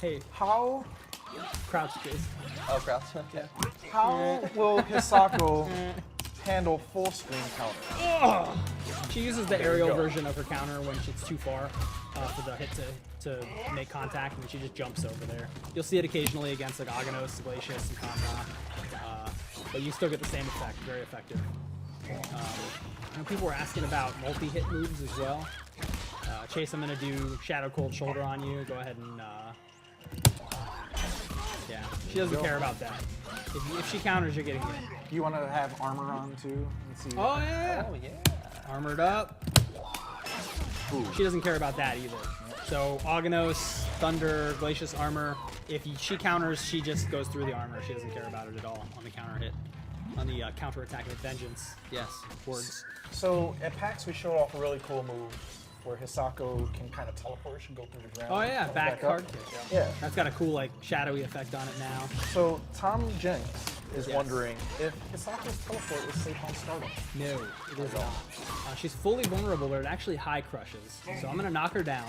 Hey, how crouch please. Oh, crouch. Yeah. how will Hisako handle full screen counter? She uses the aerial version of her counter when it's too far for the hit to make contact, and she just jumps over there. You'll see it occasionally against like Aganos, Glacius, and Conra, but you still get the same effect. Very effective. And people were asking about multi-hit moves as well. Chase, I'm gonna do Shadow Cold Shoulder on you. Go ahead and yeah, she doesn't care about that. If she counters, you're getting hit. You want to have armor on too? Let's see. Oh yeah. Oh, yeah. Armored up. Ooh. She doesn't care about that either. So Aganos, Thunder, Glacius Armor. If she counters, she just goes through the armor. She doesn't care about it at all on the counter hit. On the counter attack with Vengeance. Yes, words. So at PAX we showed off a really cool move where Hisako can kind of teleport. She can go through the ground. Oh yeah, back hard kick. Yeah. That's got a cool like shadowy effect on it now. So Tom Jenks is wondering if Hisako's teleport is safe on startup. No, it is not. She's fully vulnerable, but it actually high crushes. So I'm gonna knock her down,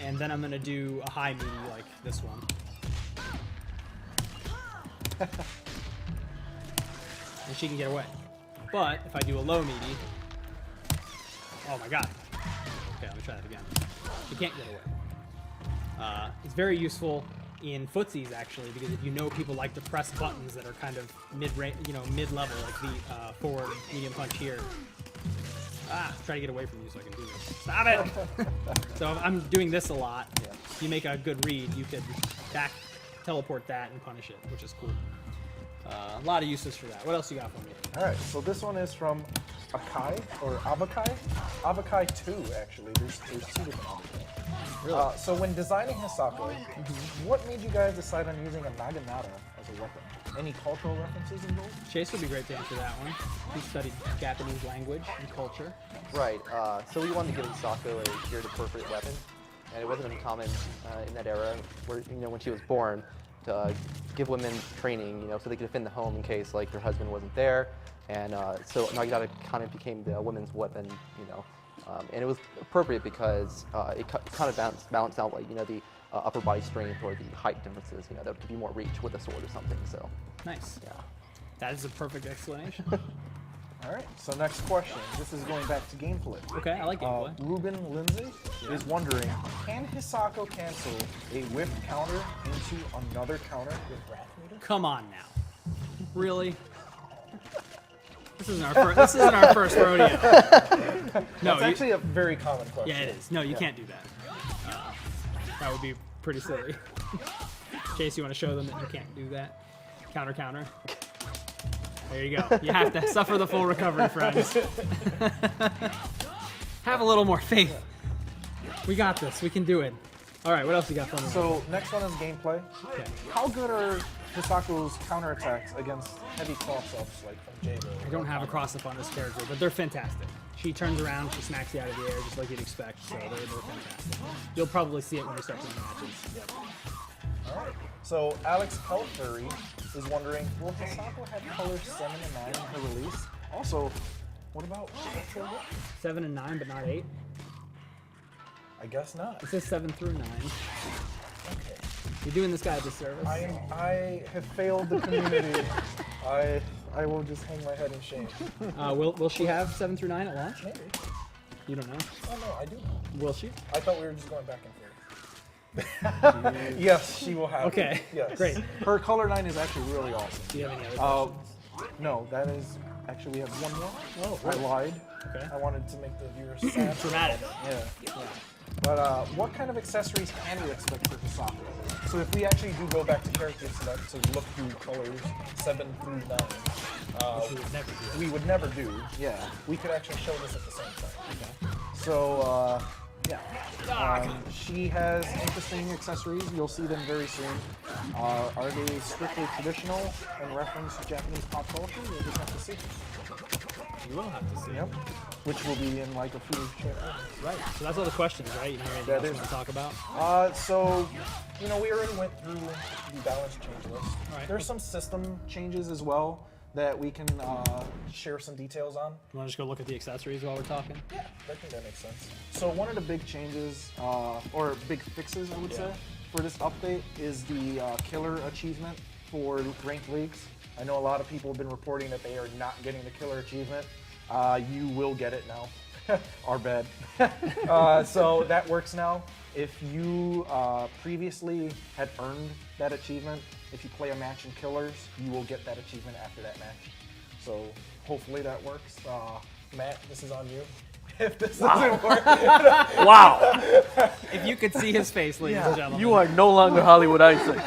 and then I'm gonna do a high meaty like this one. And she can get away. But if I do a low meaty, oh my god. Okay, let me try that again. She can't get away. It's very useful in footsies actually, because if you know people like to press buttons that are kind of mid-level, like the forward medium punch here. Try to get away from you so I can do this. Stop it! So if I'm doing this a lot. If you make a good read, you could back teleport that and punish it, which is cool. A lot of uses for that. What else you got for me? All right, so this one is from Akai, or Avakai? Avakai 2, actually. There's two different Avakai. Really? So when designing Hisako, what made you guys decide on using a Naginata as a weapon? Any cultural references involved? Chase would be great to answer that one. He studied Japanese language and culture. Right. So we wanted to give Hisako a geared appropriate weapon, and it wasn't uncommon in that era, where when she was born, to give women training, so they could defend the home in case like their husband wasn't there, and so Naginata kind of became the women's weapon, and it was appropriate because it kind of balanced out like the upper body strength or the height differences, that could be more reach with a sword or something. So nice. Yeah. That is a perfect explanation. All right, so next question. This is going back to gameplay. Okay, I like gameplay. Ruben Lindsay is wondering, can Hisako cancel a whip counter into another counter with Wrath Meter? Come on now. Really? This isn't our first rodeo. No, It's actually a very common question. Yeah, it is. No, you can't do that. That would be pretty silly. Chase, you want to show them that you can't do that? Counter. There you go. You have to suffer the full recovery, friends. Have a little more faith. We got this. We can do it. All right, what else you got for me? So next one is gameplay. Okay. How good are Hisako's counterattacks against heavy cross-ups like from Jago? I don't have a cross-up on this character, but they're fantastic. She turns around, she smacks you out of the air just like you'd expect, so they're fantastic. You'll probably see it when we start playing matches. All right. So Alex Pelfurry is wondering, will Hisako have colors 7 and 9 in her release? Also, what about Ultra Whip? 7 and 9, but not 8. I guess not. It says 7 through 9. Okay. You're doing this guy a disservice. I have failed the community. I will just hang my head in shame. Will she have 7 through 9 at launch? Maybe. You don't know. Oh no, I do know. Will she? I thought we were just going back and forth. Yes, she will have. Okay. It. Yes. Great. Her color 9 is actually really awesome. Do you have any other questions? No, that is actually we have one more. Oh, I lied. Okay. I wanted to make the viewers sad. Dramatic. Yeah. But what kind of accessories can we expect for Hisako? So if we actually do go back to character select to look through colors 7 through 9, Which we would never do. we would never do. Yeah. We could actually show this at the same time. Okay. So yeah. She has interesting accessories. You'll see them very soon. Are they strictly traditional and reference Japanese pop culture? You'll just have to see. You will have to see. Yep. Which will be in like a few chapters. Right. So that's all the questions, right? You know anything else you want to talk about? So, we already went through the balance change list. All right. There's some system changes as well that we can share some details on. You want to just go look at the accessories while we're talking? Yeah, I think that makes sense. So one of the big changes, or big fixes, I would say, for this update is the killer achievement for ranked leagues. I know a lot of people have been reporting that they are not getting the killer achievement. You will get it now. Our bad. So that works now. If you previously had earned that achievement, if you play a match in Killers, you will get that achievement after that match. So hopefully that works. Matt, this is on you. If this doesn't work. Wow. If you could see his face, ladies and gentlemen. You are no longer Hollywood Isaac.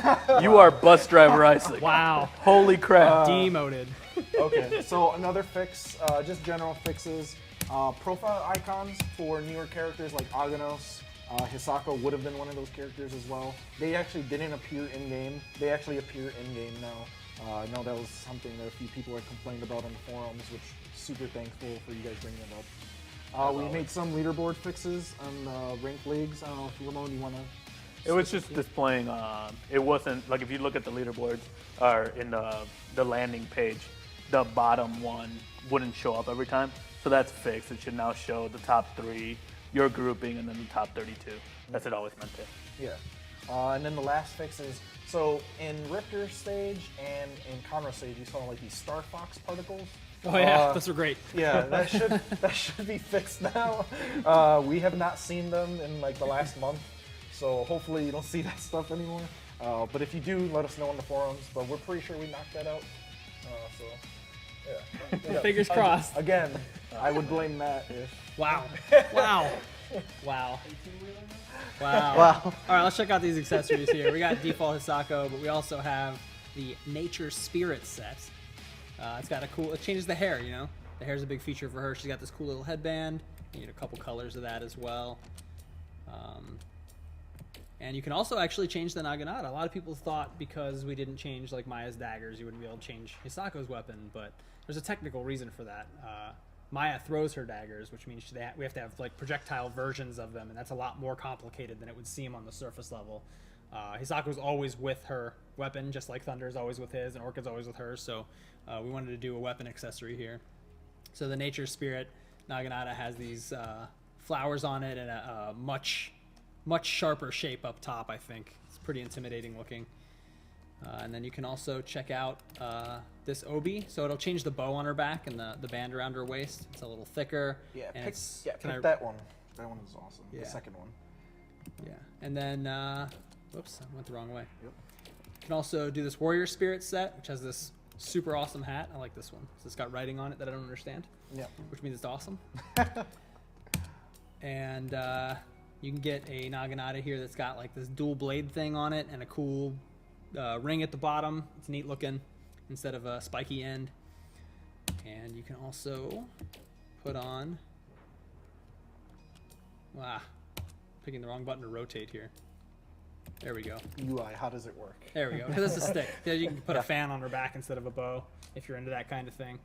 You are bus driver Isaac. Wow. Holy crap. Demoted. Okay, so another fix, just general fixes. Profile icons for newer characters like Aganos. Hisako would have been one of those characters as well. They actually didn't appear in-game. They actually appear in-game now. I know that was something that a few people had complained about on the forums, which super thankful for you guys bringing it up. We made some leaderboard fixes on ranked leagues. I don't know if Ramon, you want to... It was just displaying, it wasn't, like if you look at the leaderboards, or in the landing page, the bottom one wouldn't show up every time. So that's fixed. It should now show the top 3, your grouping, and then the top 32. That's it always meant to. Yeah. And then the last fix is, so in Rifter stage and in Conroe stage, you saw like these Star Fox particles. Oh yeah, those are great. Yeah, that should be fixed now. We have not seen them in like the last month, so hopefully you don't see that stuff anymore. But if you do, let us know on the forums. But we're pretty sure we knocked that out. So yeah. Fingers crossed. Again, I would blame Matt if. Wow. Wow. Wow. Wow. All right, let's check out these accessories here. We got default Hisako, but we also have the Nature Spirit set. It's got it changes the hair, you know? The hair's a big feature for her. She's got this cool little headband. You get a couple colors of that as well. And you can also actually change the Naginata. A lot of people thought because we didn't change like Maya's daggers, you wouldn't be able to change Hisako's weapon, but there's a technical reason for that. Maya throws her daggers, which means we have to have like projectile versions of them, and that's a lot more complicated than it would seem on the surface level. Hisako's always with her weapon, just like Thunder's always with his, and Orchid's always with hers, so we wanted to do a weapon accessory here. So the Nature Spirit Naginata has these flowers on it and a much sharper shape up top, I think. It's pretty intimidating looking. And then you can also check out this obi. So it'll change the bow on her back and the band around her waist. It's a little thicker. Yeah, and pick that one. That one is awesome. Yeah. The second one. Yeah. And then, whoops, I went the wrong way. Yep. You can also do this Warrior Spirit set, which has this super awesome hat. I like this one. So it's got writing on it that I don't understand. Yeah. Which means it's awesome. And you can get a Naginata here that's got like this dual blade thing on it and a cool ring at the bottom. It's neat looking instead of a spiky end. And you can also put on... Wow. Picking the wrong button to rotate here. There we go. UI, how does it work? There we go. Because it's a stick. Yeah, you can put a fan on her back instead of a bow if you're into that kind of thing.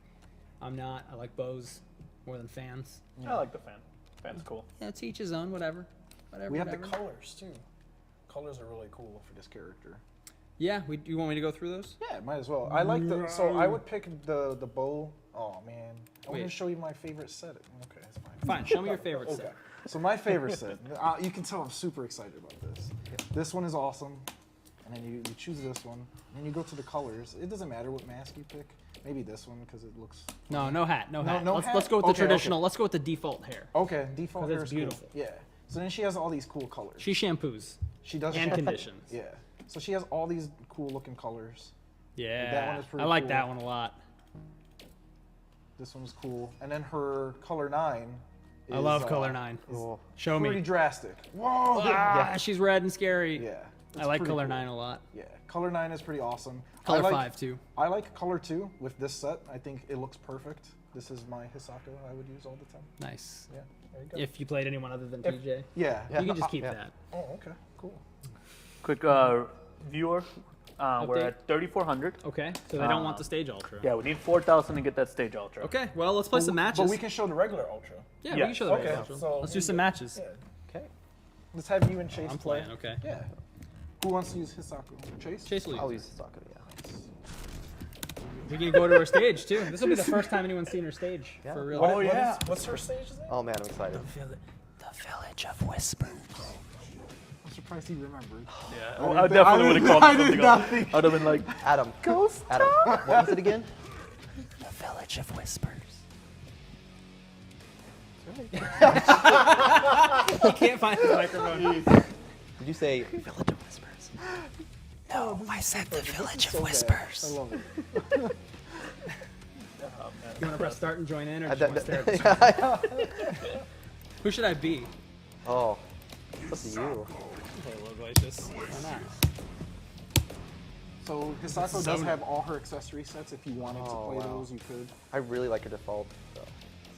I'm not. I like bows more than fans. I like the fan. Fan's cool. Yeah, to each his own. Whatever. We have the colors too. Colors are really cool for this character. Yeah. You want me to go through those? Yeah, might as well. I like the. So I would pick the bow. Oh man, I want to show you my favorite set. Okay, that's fine. Fine. Show me your favorite set. So my favorite set, you can tell I'm super excited about this. This one is awesome, and then you choose this one, and then you go to the colors. It doesn't matter what mask you pick. Maybe this one because it looks. No hat. No hat. No let's, hat? let's go with the Okay, traditional. okay. Let's go with the default hair. Okay, default hair it's is beautiful. Cool. Yeah. So then she has all these cool colors. She shampoos. She does. And conditions. Yeah. So she has all these cool looking colors. Yeah. That one is pretty I like cool. that one a lot. This one's cool, and then her color 9. I love color 9. Cool. Show Pretty me. drastic. Whoa! Ah, she's red and scary. Yeah. I like pretty color cool. 9 a lot. Yeah, color 9 is pretty awesome. Color I like, 5 too. I like color 2 with this set. I think it looks perfect. This is my Hisako I would use all the time. Nice. Yeah, there you go. If you played anyone other than TJ, yeah. you can just keep yeah. that. Oh, okay, cool. Quick viewer. We're at 3,400. Okay, so they don't want the stage ultra. Yeah, we need 4,000 to get that stage ultra. Okay, well let's play some matches. But we can show the regular ultra. Yeah, Yeah. we can show the Okay, regular ultra. so Let's here do some you go. matches. Yeah. Okay. Let's have you and Chase I'm play. playing. Okay. Yeah. Who wants to use Hisako? Chase? Chase will I'll use. use Hisako, yeah. We can go to her stage too. This will be the first time anyone's seen her stage Yeah. for real. What- Oh, yeah. What's her stage name? Oh man, I'm excited. The Village of Whispers. I'm surprised he remembered. Yeah, I I did- definitely would have called I it did something not else. think- I'd have been like, Adam. Ghost Adam. What was it again? The Village of Whispers. He can't find his microphone. Did you say Village of Whispers. No, I said the Village of Whispers. I love it. You want to press start and join in, or that- just want to stare at the screen? Who should I be? Oh, it's up to you. Okay, Loquacious. Why not? So Hisako does have all her accessory sets. If you wanted to play those, you could. I really like her default, though.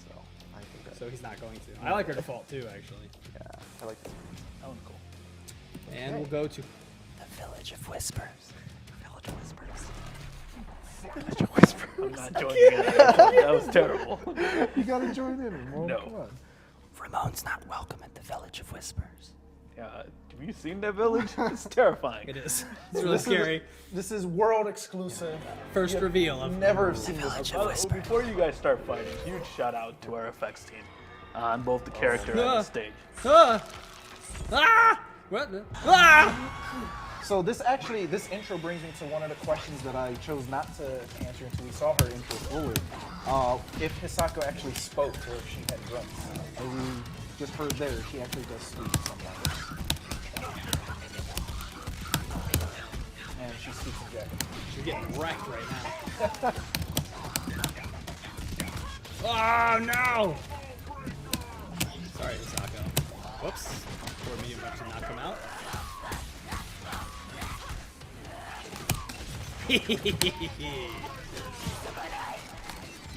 So I think that. So he's not going to. I like her default too, actually. Yeah, I like this. that one's cool. And we'll go to the Village of Whispers. Village of Whispers. Village of Whispers. I'm not joining in. That was terrible. You gotta join in, Ramon. No. Come on. Ramon's not welcome at the Village of Whispers. Yeah, have you seen that village? It's terrifying. It is. It's really scary. This is world exclusive. First reveal of Never have seen this. Village Oh, of Whispers. before you guys start fighting, huge shout out to our effects team on both the character and the stage. Ah! Ah! What? Ah! So this intro brings me to one of the questions that I chose not to answer until we saw her intro forward. If Hisako actually spoke or if she had grunts. As we just heard there, she actually does speak sometimes. And she speaks in Japanese. She's getting wrecked right now. Oh no! Sorry, Hisako. Whoops. Poor medium bucks did not come out.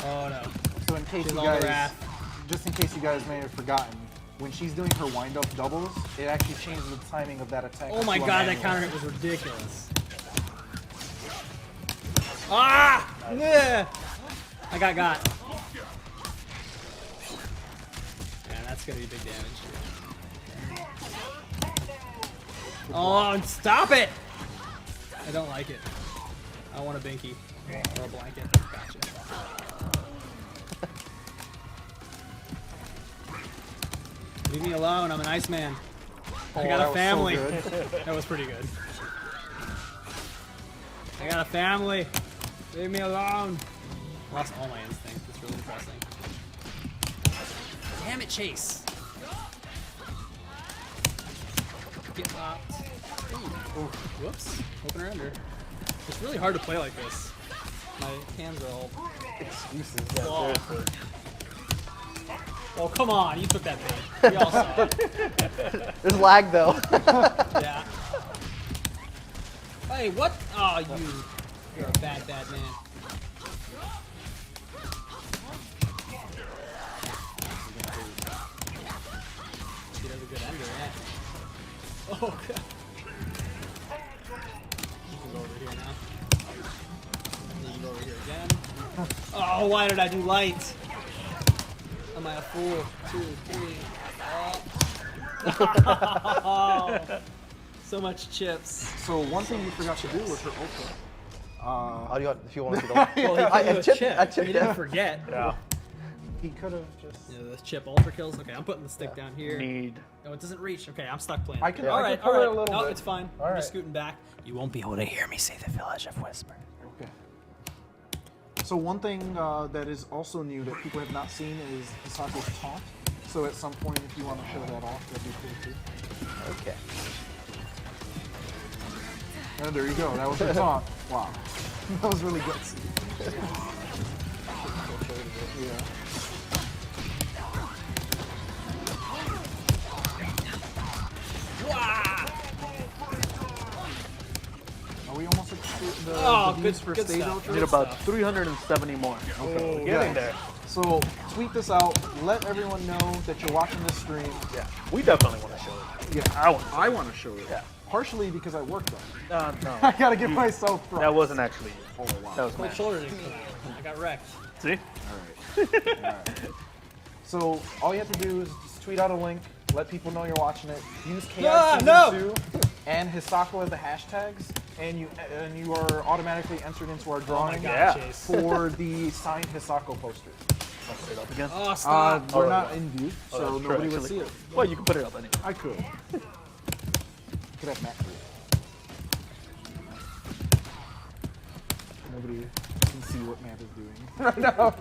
Oh no. So in case She's you all the guys, wrath. just in case you guys may have forgotten, when she's doing her wind-up doubles, it actually changes the timing of that attack. Oh my to a god, that manual. counter hit was ridiculous. Ah! Yeah! I got. Yeah, that's gonna be big damage. Oh, stop it! I don't like it. I want a binky. Or a blanket. Gotcha. Leave me alone, I'm an Iceman. I got that a was so family. good. That was pretty good. I got a family. Leave me alone. Lost all my instincts. It's really depressing. Damn it, Chase. Get popped. Ooh. Whoops. Opener under. It's really hard to play like this. My hands are all Excuses. claw. Oh, come on. You took that bait. We all saw it. There's lag though. Yeah. Hey, what? Oh, you're a bad man. She does a good ender, yeah. Oh, God. You can go over here now. And then you go over here again. Oh, why did I do light? Am I a fool? 2, 3. Oh. So much chips. So one thing you forgot to do was her ultra. If you want to do Well, he I put a chipped- chip. I chipped He didn't it. forget. Yeah. He could have just. The chip ultra kills. Okay, I'm putting the stick down here. Need. No, it doesn't reach. Okay, I'm stuck playing. I can- all I right, can all pull right. it a little No, bit. it's fine. All I'm right. just scooting back. You won't be able to hear me say the Village of Whisper. Okay. So one thing that is also new that people have not seen is Hisako's taunt. So at some point, if you want to show that off, that'd be cool too. Okay. And there you go. That was her taunt. Wow. That was really gutsy. Yeah. Are we almost at the views for good stage stuff. ultra? Need about 370 more. Okay. Getting there. So tweet this out. Let everyone know that you're watching this stream. Yeah. We definitely want to show it. Yeah, I want to show it. Yeah. Partially because I worked on it. No. I gotta give myself props. That wasn't actually you. Oh wow. That was My Matt. shoulder didn't come out. I got wrecked. See? Alright. So all you have to do is just tweet out a link, let people know you're watching it, use KI Season 2 and Hisako as the hashtags, and you are automatically entered into our drawing Yeah. Chase. for the signed Hisako poster. Put it up again. Oh, stop. We're Oh, not yeah. in view, Oh, so that's true, nobody would actually. see it. Well, you can put it up anyway. I could. Could have Matt do it. Nobody can see what Matt is doing right now.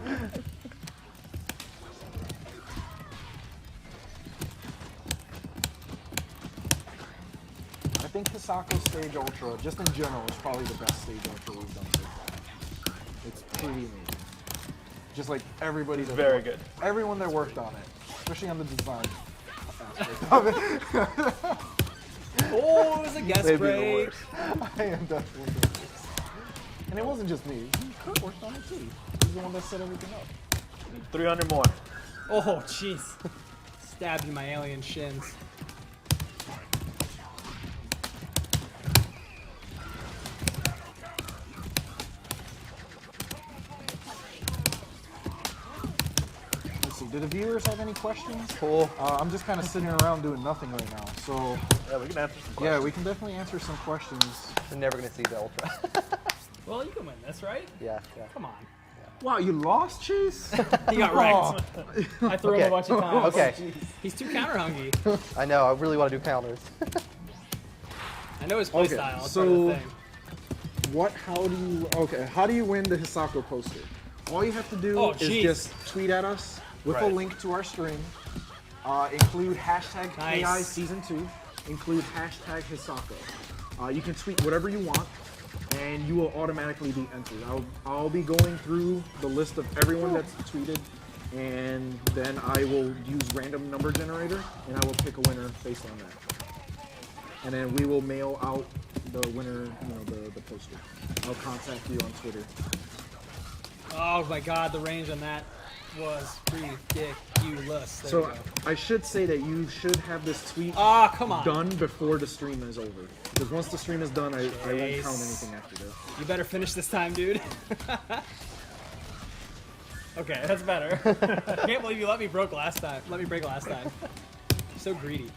I think Hisako's Stage Ultra, just in general, is probably the best Stage Ultra we've done so far. It's pretty amazing. Just like everybody that Very worked- good. Everyone that worked on it, especially on the design aspect of it. Oh, it was a guest Maybe the break. worst. I am definitely the worst. And it wasn't just me. Kurt worked on it too. He's the one that set everything up. 300 more. Oh, jeez. Stabbed you, my alien shins. Let's see. Do the viewers have any questions? Cool. I'm just kind of sitting around doing nothing right now. So Yeah, we can answer some questions. yeah, we can definitely answer some questions. We're never gonna see the ultra. Well, you can win this, right? yeah. Come on. Wow, you lost, Chase? He got wrecked. I threw him a Okay. bunch of times. Okay. He's too counter hungry. I know. I really want to do counters. I know his Okay, playstyle. It's so- part of the thing. How do you win the Hisako poster? All you have to do Oh, is jeez. just tweet at us with a Right. link to our stream. Include hashtag Nice. KI Season 2. Include hashtag Hisako. You can tweet whatever you want, and you will automatically be entered. I'll be going through the list of everyone that's tweeted, and then I will use random number generator, and I will pick a winner based on that. And then we will mail out the winner, the poster. I'll contact you on Twitter. Oh my god, the range on that was ridiculous. There So we go. I should say that you should have this tweet Ah, come on. done before the stream is over. Because once the stream is done, I won't Jeez. count anything after that. You better finish this time, dude. Okay, that's better. I can't believe you let me break last time. You're so greedy.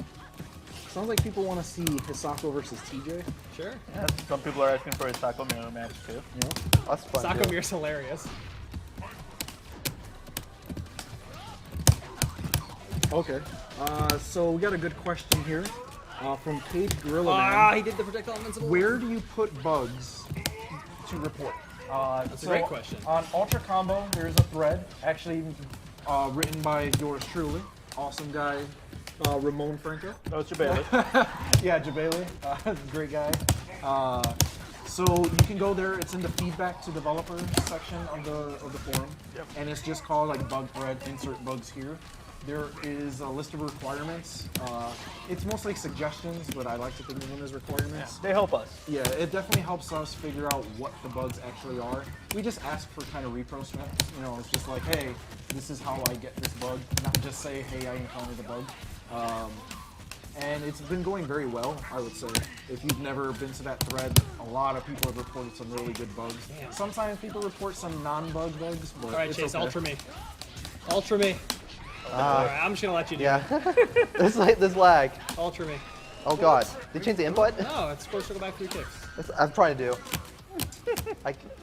Sounds like people want to see Hisako versus TJ. Sure. Yeah, some people are asking for a Taco Mirror match too. That's fun. Soccer too. Mirror's hilarious. Okay. So we got a good question here from Cage Gorilla Ah, Man. he did the projectile invincible. Where do you put bugs to report? That's a great question. On Ultra Combo, there is a thread actually written by yours truly, awesome guy, Ramon Franco. Oh, it's Jabali. Yeah, Jabali, great guy. So you can go there. It's in the feedback to developers section of the forum, and it's just called like bug thread. Insert bugs here. There is a list of requirements. It's mostly suggestions, but I like to think of them as requirements. They help us. Yeah, it definitely helps us figure out what the bugs actually are. We just ask for kind of repro specs. You know, it's just like, hey, this is how I get this bug. Not just say, hey, I encountered the bug. And it's been going very well, I would say. If you've never been to that thread, a lot of people have reported some really good bugs. Damn. Sometimes people report some non-bug bugs, but All right, it's Chase, okay. ultra me. Ultra me. All right, I'm just gonna let you do Yeah. it. this lag. Ultra me. Oh God. Did you change the input? No, it's supposed to go back 3 kicks. I'm trying to do.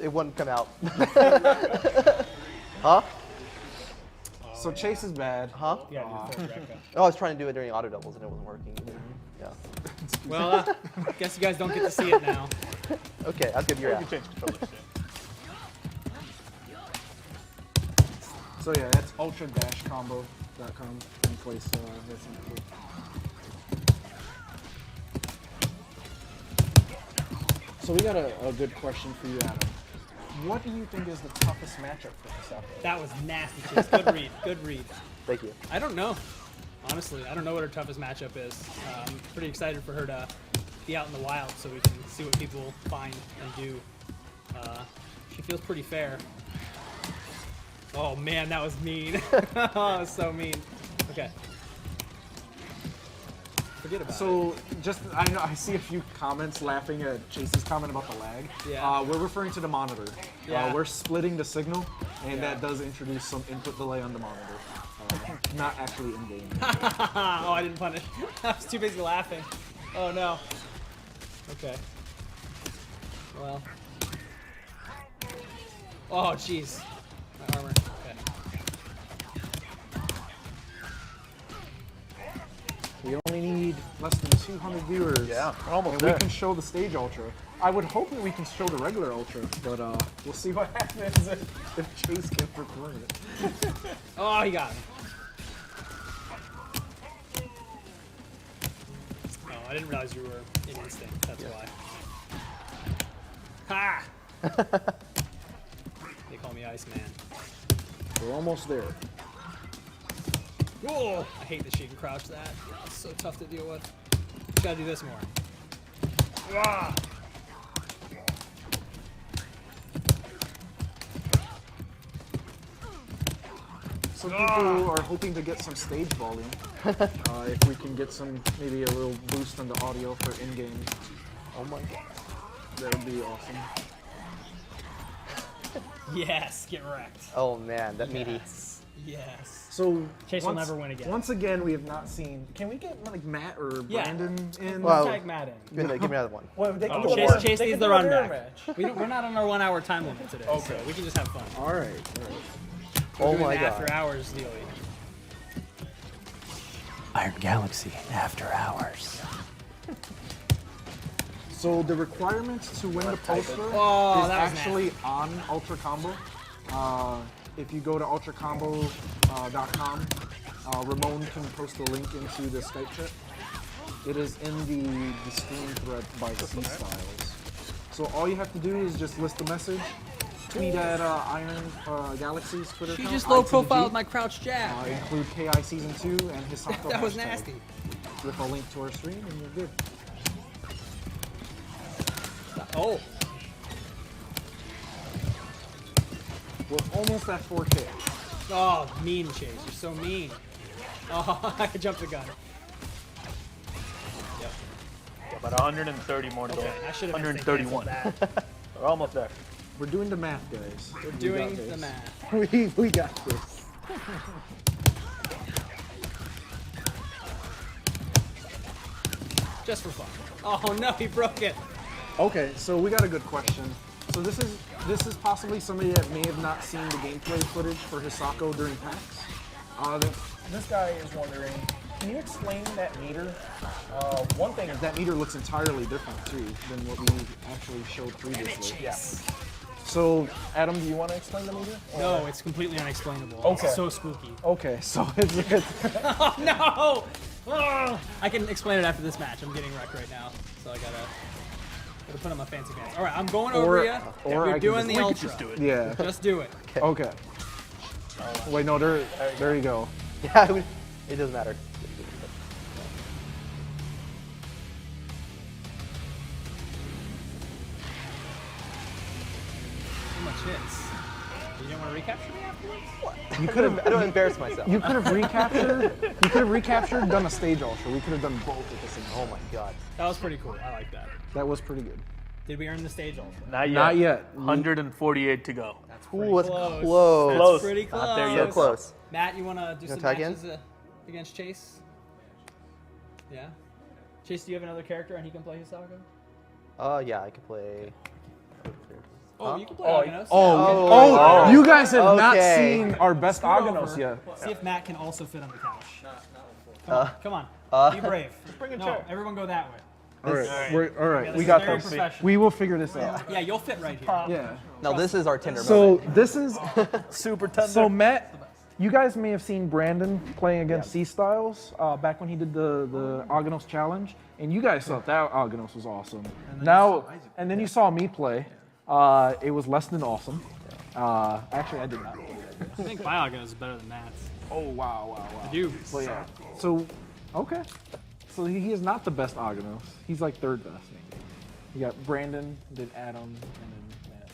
It wouldn't come out. Huh? So Chase is bad. Huh? Yeah, do the third Rekka. Oh, I was trying to do it during auto doubles and it wasn't working. Yeah. Well, guess you guys don't get to see it now. Okay, I'll give you You out. can change controllers. So yeah, that's ultra-combo.com. In place, that's cool. So we got a good question for you, Adam. What do you think is the toughest matchup for Hisako? That was nasty, Chase. Good read. Good read. Thank you. I don't know. Honestly, I don't know what her toughest matchup is. I'm pretty excited for her to be out in the wild so we can see what people find and do. She feels pretty fair. Oh man, that was mean. Oh, that was so mean. Okay. Forget about it. So, just I know I see a few comments laughing at Chase's comment about the lag. Yeah. We're referring to the monitor. Yeah. We're splitting the signal, and Yeah. that does introduce some input delay on the monitor. Not actually in game. Oh, I didn't punish. I was too busy laughing. Oh no. Okay. Well. Oh jeez. My armor. Okay. We only need less than 200 viewers. Yeah, we're almost and there. we can show the stage ultra. I would hope that we can show the regular ultra, but we'll see what happens if Chase can perform it. Oh, he got me. Oh, I didn't realize you were in instinct. That's why. Ha! They call me Iceman. We're almost there. Oh, I hate that she can crouch that. It's so tough to deal with. Gotta do this more. Ah! Some people are hoping to get some stage volume. If we can get some, maybe a little boost on the audio for in-game, Oh my God. that would be awesome. Yes, get wrecked. Oh man, that meaty. Yes. Yes. So Chase will never win again. Once again, we have not seen. Can we get like Matt or Yeah. Brandon in? Well, Tag Matt in. Give me another one. Well, they can Oh, do a Chase, mirror- Chase they needs can the do a mirror runback. match. We're not on our 1 hour time limit today, so we can just have fun. All right. Oh Doing my the After God. hours deal. Iron Galaxy After Hours. So the requirements to win the poster Oh, is that was actually on Ultra Combo. If you go to ultracombo.com, Ramon can post the link into the Skype chat. It is in the stream thread by C Styles. So all you have to do is just list the message, tweet at Iron Galaxy's Twitter She account. just low ITG, profiled my crouch jab. Include KI Season 2 and Hisako That was hashtag nasty. with a link to our stream, and you're good. Oh. We're almost at 4K. Oh, mean Chase. You're so mean. Oh, I jumped the gun. Yep. About 130 more to go. Okay, I should have 131. that. We're almost there. We're doing the math, guys. We're We doing got the this. math. We got this. Just for fun. Oh no, he broke it. Okay, so we got a good question. So this is possibly somebody that may have not seen the gameplay footage for Hisako during PAX. This guy is wondering, can you explain that meter? One thing is that meter looks entirely different too than what we actually showed previously. Yeah. So, Adam, do you want to explain the meter? No, it's completely unexplainable. Okay. It's so spooky. Okay, so it's Oh no! Oh, I can explain it after this match. I'm getting wrecked right now, so I gotta put on my fancy pants. All right, I'm going over you. You're doing the ultra. Just do it. yeah. Just do it. Okay. Wait, no, there you go. Yeah, it doesn't matter. Too much hits. You didn't want to recapture me afterwards? You could have. I don't embarrass myself. You could have recaptured. You could have recaptured, done a stage ultra. We could have done both at the same time. Oh my god. That was pretty cool. I like that. That was pretty good. Did we earn the stage ultra? Not yet. Not yet. 148 to go. That's Ooh, it's close. close. That's Close. pretty close. Not there So yet. close. Matt, you want to do some tag in? matches against Chase? Yeah. Chase, do you have another character and he can play Hisako? Yeah, I could play. Oh, you can play Aganos. Oh, you guys have not Okay. seen our best Aganos yet. See if Matt can also fit on the couch. Come on. Be brave. bring a No, chair. everyone go that way. All right, all right. This We is got very this. professional. We will figure this out. Yeah, you'll fit right here. Yeah. Now this is our Tinder So moment. this is Super tender. so Matt. You guys may have seen Brandon playing against C Styles back when he did the Aganos challenge, and you guys thought that Aganos was awesome. And then you saw me play. It was less than awesome. Actually, I did not. I think my Aganos is better than Matt's. Oh wow. I do. But yeah. So okay. So he is not the best Aganos. He's like third best. You got Brandon, then Adam, and then Matt.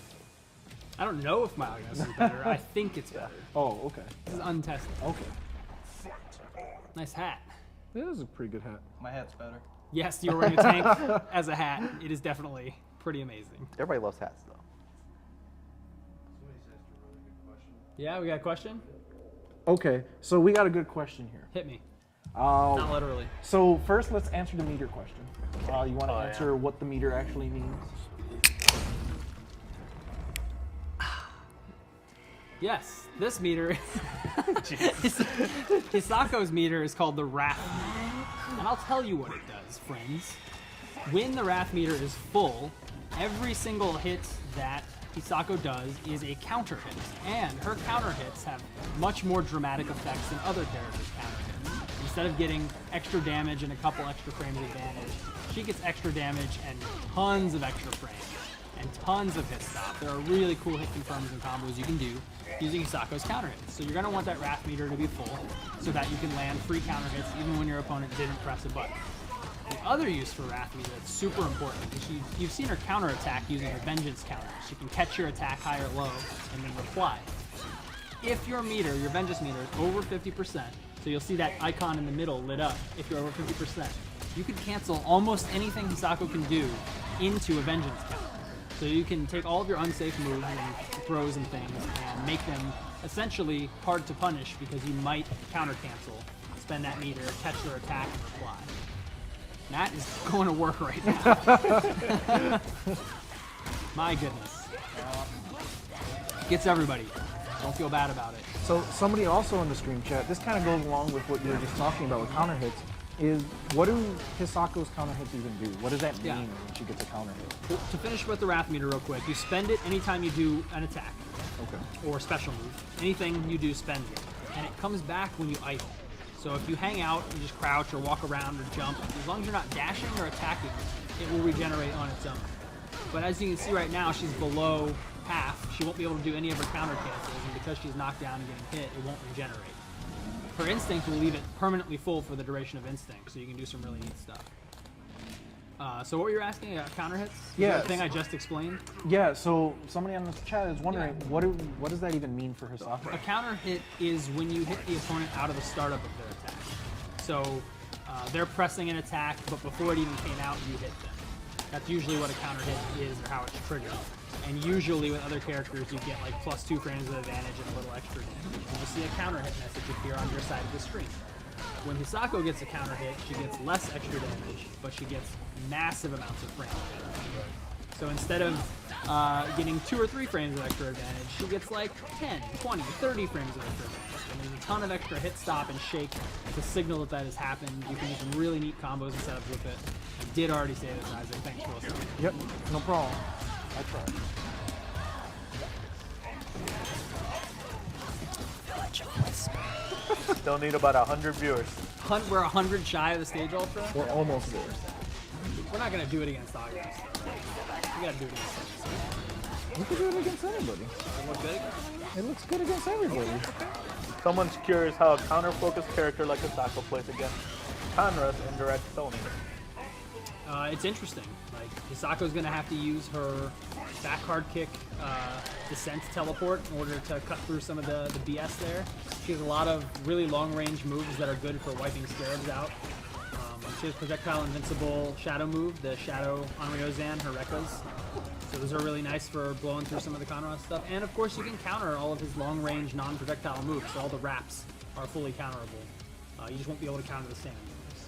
I don't know if my Aganos is better. I think it's better. Oh, okay. This is untested. Okay. Nice hat. This is a pretty good hat. My hat's better. Yes, you're wearing a tank as a hat. It is definitely pretty amazing. Everybody loves hats though. Yeah, we got a question? Okay, so we got a good question here. Hit me. Not Uh, literally. so first, let's answer the meter question. You want to Oh, yeah. answer what the meter actually means? Yes, this meter, Hisako's meter is called the Wrath meter. And I'll tell you what it does, friends. When the Wrath meter is full, every single hit that Hisako does is a counter hit. And her counter hits have much more dramatic effects than other characters' counter hits. Instead of getting extra damage and a couple extra frames advantage, she gets extra damage and tons of extra frames. And tons of hit stop. There are really cool hit confirms and combos you can do using Hisako's counter hits. So you're going to want that Wrath meter to be full so that you can land free counter hits even when your opponent didn't press a button. The other use for Wrath meter that's super important is you've seen her counter attack using her Vengeance counter. She can catch your attack high or low and then reply. If your meter, your Vengeance meter, is over 50%, so you'll see that icon in the middle lit up if you're over 50%, you can cancel almost anything Hisako can do into a Vengeance counter. So you can take all of your unsafe moves and throws and things and make them essentially hard to punish because you might counter cancel, spend that meter, catch their attack, and reply. Matt is going to work right now. My goodness. Gets everybody. Don't feel bad about it. So somebody also in the stream chat, this kind of goes along with what you were just talking about with counter hits, is what do Hisako's counter hits even do? What does that mean Yeah. when she gets a counter hit? To finish with the Wrath meter real quick, you spend it anytime you do an attack Okay. or special move. Anything you do spends it. And it comes back when you idle. So if you hang out and just crouch or walk around or jump, as long as you're not dashing or attacking, it will regenerate on its own. But as you can see right now, she's below half. She won't be able to do any of her counter cancels, and because she's knocked down and getting hit, it won't regenerate. Her Instinct will leave it permanently full for the duration of Instinct, so you can do some really neat stuff. So what were you asking about counter hits? Yeah. The thing I just explained? Yeah, so somebody on the chat is wondering, what does that even mean for Hisako? A counter hit is when you hit the opponent out of the startup of their attack. So they're pressing an attack, but before it even came out, you hit them. That's usually what a counter hit is or how it's triggered. And usually with other characters, you get like +2 frames of advantage and a little extra damage. And you'll see a counter hit message appear on your side of the screen. When Hisako gets a counter hit, she gets less extra damage, but she gets massive amounts of frame advantage. So instead of getting 2 or 3 frames of extra advantage, she gets like 10, 20, 30 frames of extra advantage. And there's a ton of extra hit, stop, and shake to signal that that has happened. You can do some really neat combos and setups with it. I did already say this, Isaac. Thanks for listening. Yep, no problem. I tried. Still need about 100 viewers. We're 100 shy of the stage ultra. We're almost there. We're not gonna do it against Aganos. We gotta do it against Aganos. We can do it against anybody. It look good? It looks good against everybody. Someone's curious how a counter-focused character like Hisako plays against Conra's indirect Sony. It's interesting. Like, Hisako's gonna have to use her back hard kick descent teleport in order to cut through some of the BS there. She has a lot of really long-range moves that are good for wiping scarabs out. She has projectile invincible shadow move, the shadow Onryozan, her Rekkas. So those are really nice for blowing through some of the Conrad stuff. And of course you can counter all of his long-range non-projectile moves, so all the wraps are fully counterable. You just won't be able to counter the standard moves.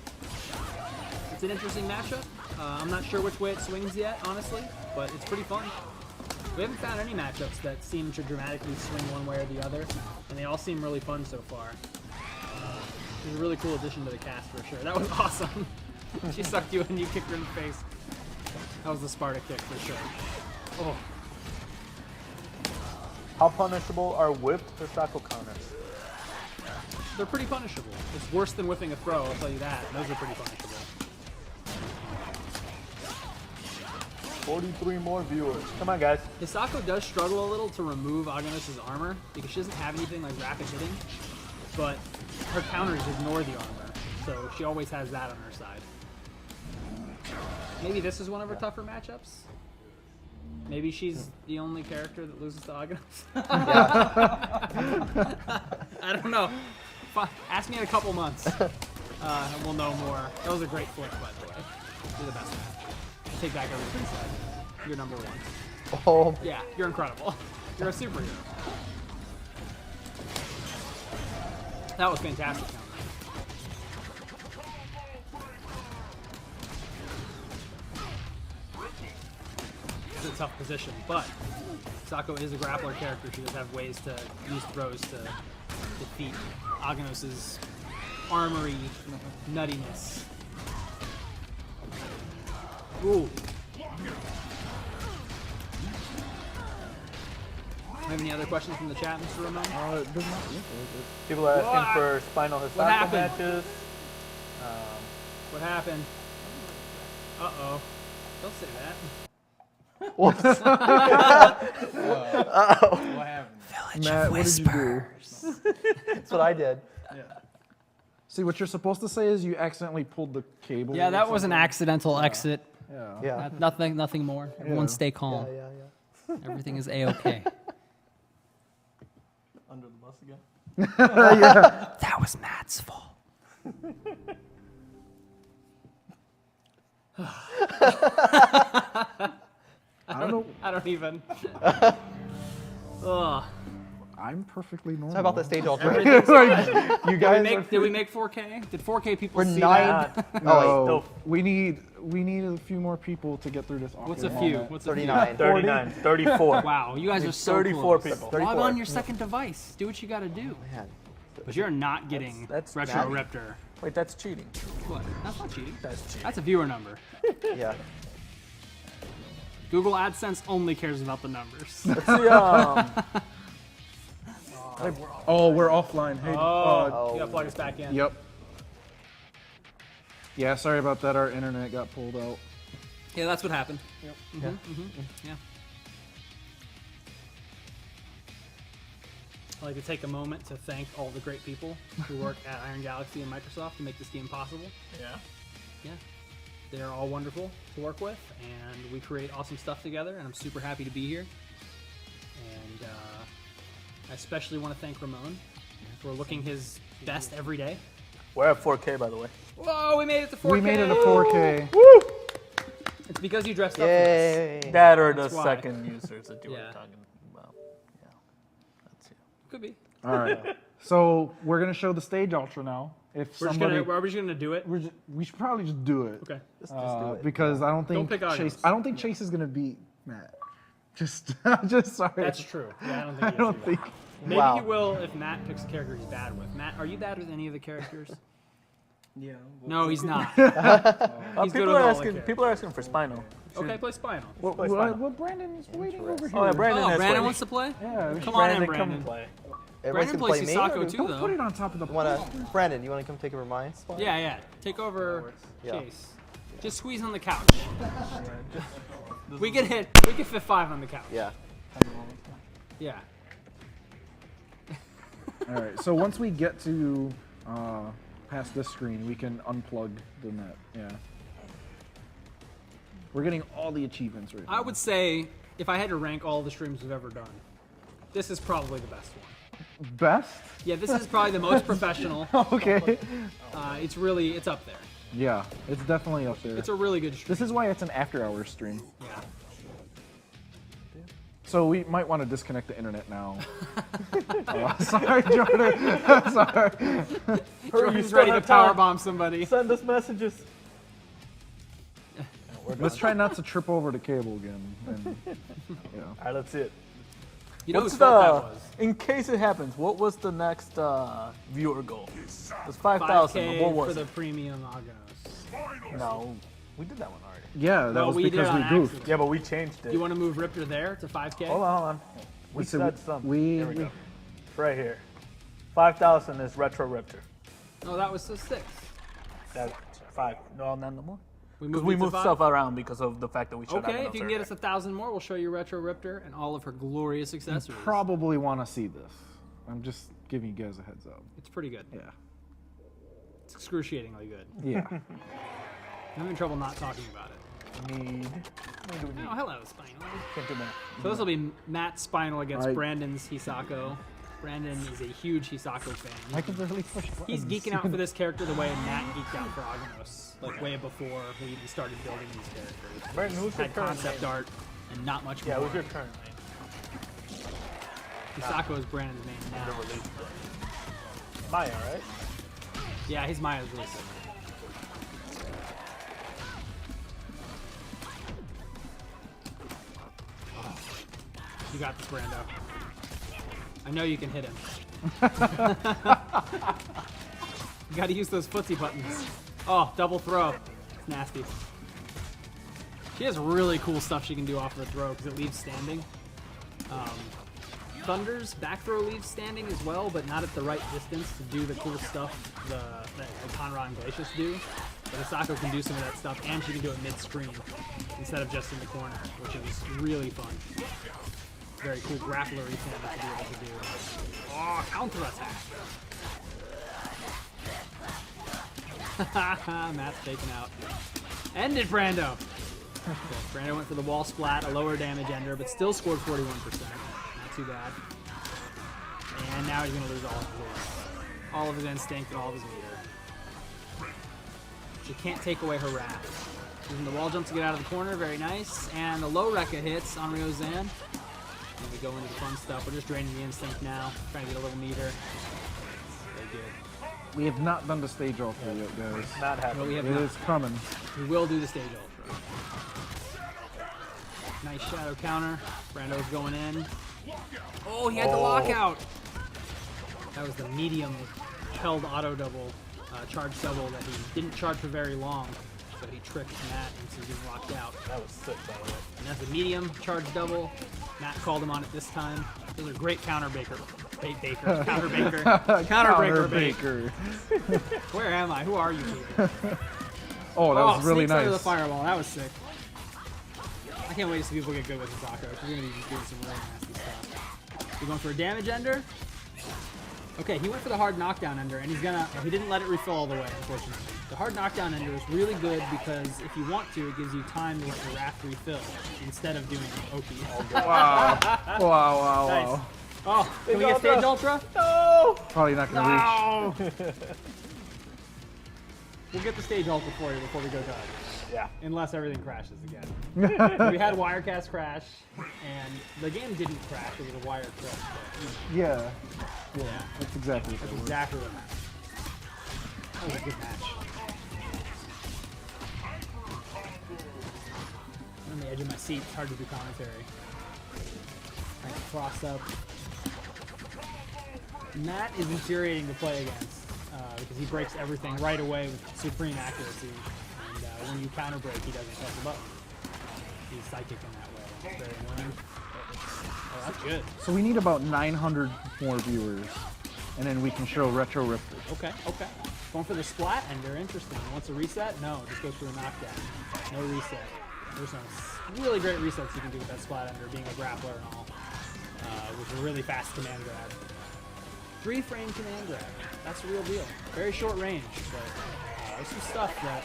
It's an interesting matchup. I'm not sure which way it swings yet, honestly, but it's pretty fun. We haven't found any matchups that seem to dramatically swing one way or the other, and they all seem really fun so far. It was a really cool addition to the cast for sure. That was awesome. She sucked you and you kicked her in the face. That was the Sparta kick for sure. Oh. How punishable are whipped Hisako counters? They're pretty punishable. It's worse than whipping a throw, I'll tell you that. Those are pretty punishable. 43 more viewers. Come on, guys. Hisako does struggle a little to remove Aganos' armor because she doesn't have anything like rapid hitting, but her counters ignore the armor, so she always has that on her side. Maybe this is one of her tougher matchups? Maybe she's the only character that loses to Aganos? I don't know. Ask me in a couple months, and we'll know more. That was a great flick, by the way. You're the best match. Take back everything said. You're number 1. Oh. Yeah, you're incredible. You're a superhero. That was fantastic. It's a tough position, but Hisako is a grappler character. She does have ways to use throws to defeat Aganos' armory nuttiness. Ooh. Have any other questions from the chat, Mr. Ramon? People are asking for Spinal Hisako matches. What happened? Uh-oh. Don't say that. Whoops. What happened? Village Matt, what did you do? That's what I did. Yeah. See, what you're supposed to say is you accidentally pulled the cable. Yeah, that was an accidental exit. Yeah. Nothing more. Everyone stay calm. Yeah. Everything is A-okay. Under the bus again? That was Matt's fault. I don't know. I don't even. Ugh. I'm perfectly normal. How about the stage ultra? You guys Did we make 4K? Did 4K people We're see 9. that? No, we need a few more people to get through this. What's a few? What's 39. 39, 34. Wow, you guys are so 34 close. people. Log on your second device. Do what you gotta do. Man. But you're not getting That's Retro cheating. Raptor. Wait, that's cheating. What? That's not cheating. That's cheating. That's a viewer number. Yeah. Google AdSense only cares about the numbers. Let's see, Oh, we're offline. Hey. You gotta plug us back in. Yep. Yeah, sorry about that. Our internet got pulled out. Yeah, that's what happened. Yep. Yeah. I'd like to take a moment to thank all the great people who work at Iron Galaxy and Microsoft to make this game possible. Yeah. They're all wonderful to work with, and we create awesome stuff together, and I'm super happy to be here. And I especially want to thank Ramon for looking his best every day. We're at 4K, by the way. Whoa, we made it to 4K! We made it a 4K. Woo! It's because you dressed up Yay. for this. That or the That's why. second users that you were Yeah. talking about. Yeah. That's it. Could be. All right. So we're gonna show the stage ultra now. if Are we just gonna do it? we should probably just do it. Okay. Let's just do it. Because I don't think pick Chase. Aganos. I don't think Chase is gonna beat Matt. Just sorry. That's true. Yeah, I don't think. I He don't think. Maybe Wow. he will if Matt picks a character he's bad with. Matt, are you bad with any of the characters? Yeah. No, he's not. He's good People with are all asking. the People are asking for Spinal. Okay, play Spinal. Well, Brandon's waiting over here. Oh, yeah, Brandon. Oh, has Brandon played. wants to play? Yeah, Come on in, Come Brandon. play. Everybody's Brandon gonna plays play me, Hisako or too, Don't though. put it on top of the. Brandon, you wanna come take over my spot? Yeah. Take over Yeah. Chase. Just squeeze on the couch. We can fit 5 on the couch. Yeah. Yeah. All right. So once we get to past this screen, we can unplug the net. Yeah. We're getting all the achievements right now. I would say if I had to rank all the streams we've ever done, this is probably the best one. Best? Yeah, this is probably the most professional. Okay. It's up there. Yeah, it's definitely up there. It's a really good stream. This is why it's an after-hours stream. Yeah. So we might want to disconnect the internet now. Sorry, Jordan. Sorry. Jordan's still ready to have time. powerbomb somebody. Send us messages. Let's try not to trip over the cable again. And, yeah. All right, let's see it. You know What's whose fault that was? in case it happens? What was the next viewer goal? It was 5,000. 5K What for was the it? premium Aganos. No, we did that one already. Yeah, that No, was we did because it we on goofed. accident. Yeah, but we changed it. Do you want to move Riptor there to 5K? Hold on. We So said something. we- Here we go. It's right here. 5,000 is Retro Riptor. Oh, that was so 6. That's 5. No, not no more. We Because moved, we it to moved 5? stuff around because of the fact that we shut Okay, Aganos if you can get earlier. us 1,000 more, we'll show you Retro Riptor and all of her glorious accessories. Probably want to see this. I'm just giving you guys a heads up. It's pretty good. Yeah. It's excruciatingly good. Yeah. I'm having trouble not talking about it. Need. Oh, hello, Spinal. Can't do that. So this will be Matt's Spinal against Right. Brandon's Hisako. Brandon is a huge Hisako fan. I can barely push He's buttons. geeking out for this character the way Matt geeked out for Aganos, like way before we even started building these characters. Brandon, who's your Had current concept main? art and not much Yeah, more. who's your current name? Hisako is Brandon's name now. Maya, right? Yeah, his Maya's really sick. Oh, you got this, Brando. I know you can hit him. You gotta use those footsie buttons. Oh, double throw. It's nasty. She has really cool stuff she can do off of the throw because it leaves standing. Thunder's back throw leaves standing as well, but not at the right distance to do the cool stuff that Conrad and Glacius do. But Hisako can do some of that stuff, and she can do it mid-screen instead of just in the corner, which is really fun. Very cool grapplery thing to be able to do. Oh, counterattack! Matt's taken out. Ended Brando! Okay, Brando went for the wall splat, a lower damage ender, but still scored 41%. Not too bad. And now he's going to lose all of his instinct and all of his meter. She can't take away her wrath. Using the wall jump to get out of the corner, very nice. And the low Rekka hits on Ryozan. And we go into the fun stuff. We're just draining the instinct now, trying to get a little meter. Very good. We have not done the stage ultra yet, guys. Not happening. Well, we have It not. is coming. We will do the stage ultra. Nice shadow counter. Brando's going in. Oh, he had the lockout. That was the medium held auto double, charge double that he didn't charge for very long, but he tricked Matt into being locked out. That was sick, by the way. And that's a medium charge double. Matt called him on it this time. Those are great counter baker. Counter baker. Counter breaker. Baker. Where am I? Who are you here? Oh, that was really sneaks under the nice. fireball. That was sick. I can't wait to see people get good with Hisako. She's going to be doing some really nasty stuff. We're going for a damage ender. Okay, he went for the hard knockdown ender, and he didn't let it refill all the way, unfortunately. The hard knockdown ender is really good because if you want to, it gives you time to let the wrath refill instead of doing Oki. Wow. Wow. Nice. Oh, can we get stage ultra? No! Probably not going to reach. No! We'll get the stage ultra for you before we go done. Yeah. Unless everything crashes again. We had Wirecast crash, and the game didn't crash. It was a wire crash. Yeah. Yeah. That's exactly what That's it was. exactly what happened. was a good match. I'm on the edge of my seat. It's hard to do commentary. Trying to cross up. Matt is infuriating to play against because he breaks everything right away with supreme accuracy. And when you counter break, he doesn't press the button. He's psychic in that way. It's very annoying. Oh, that's good. So we need about 900 more viewers, and then we can show Retro Rifter. Okay, okay. Going for the splat ender, interesting. Wants a reset? No, just goes for the knockdown. No reset. There's some really great resets you can do with that splat ender, being a grappler and all. With a really fast command grab. 3-frame command grab. That's a real deal. Very short range, but there's some stuff that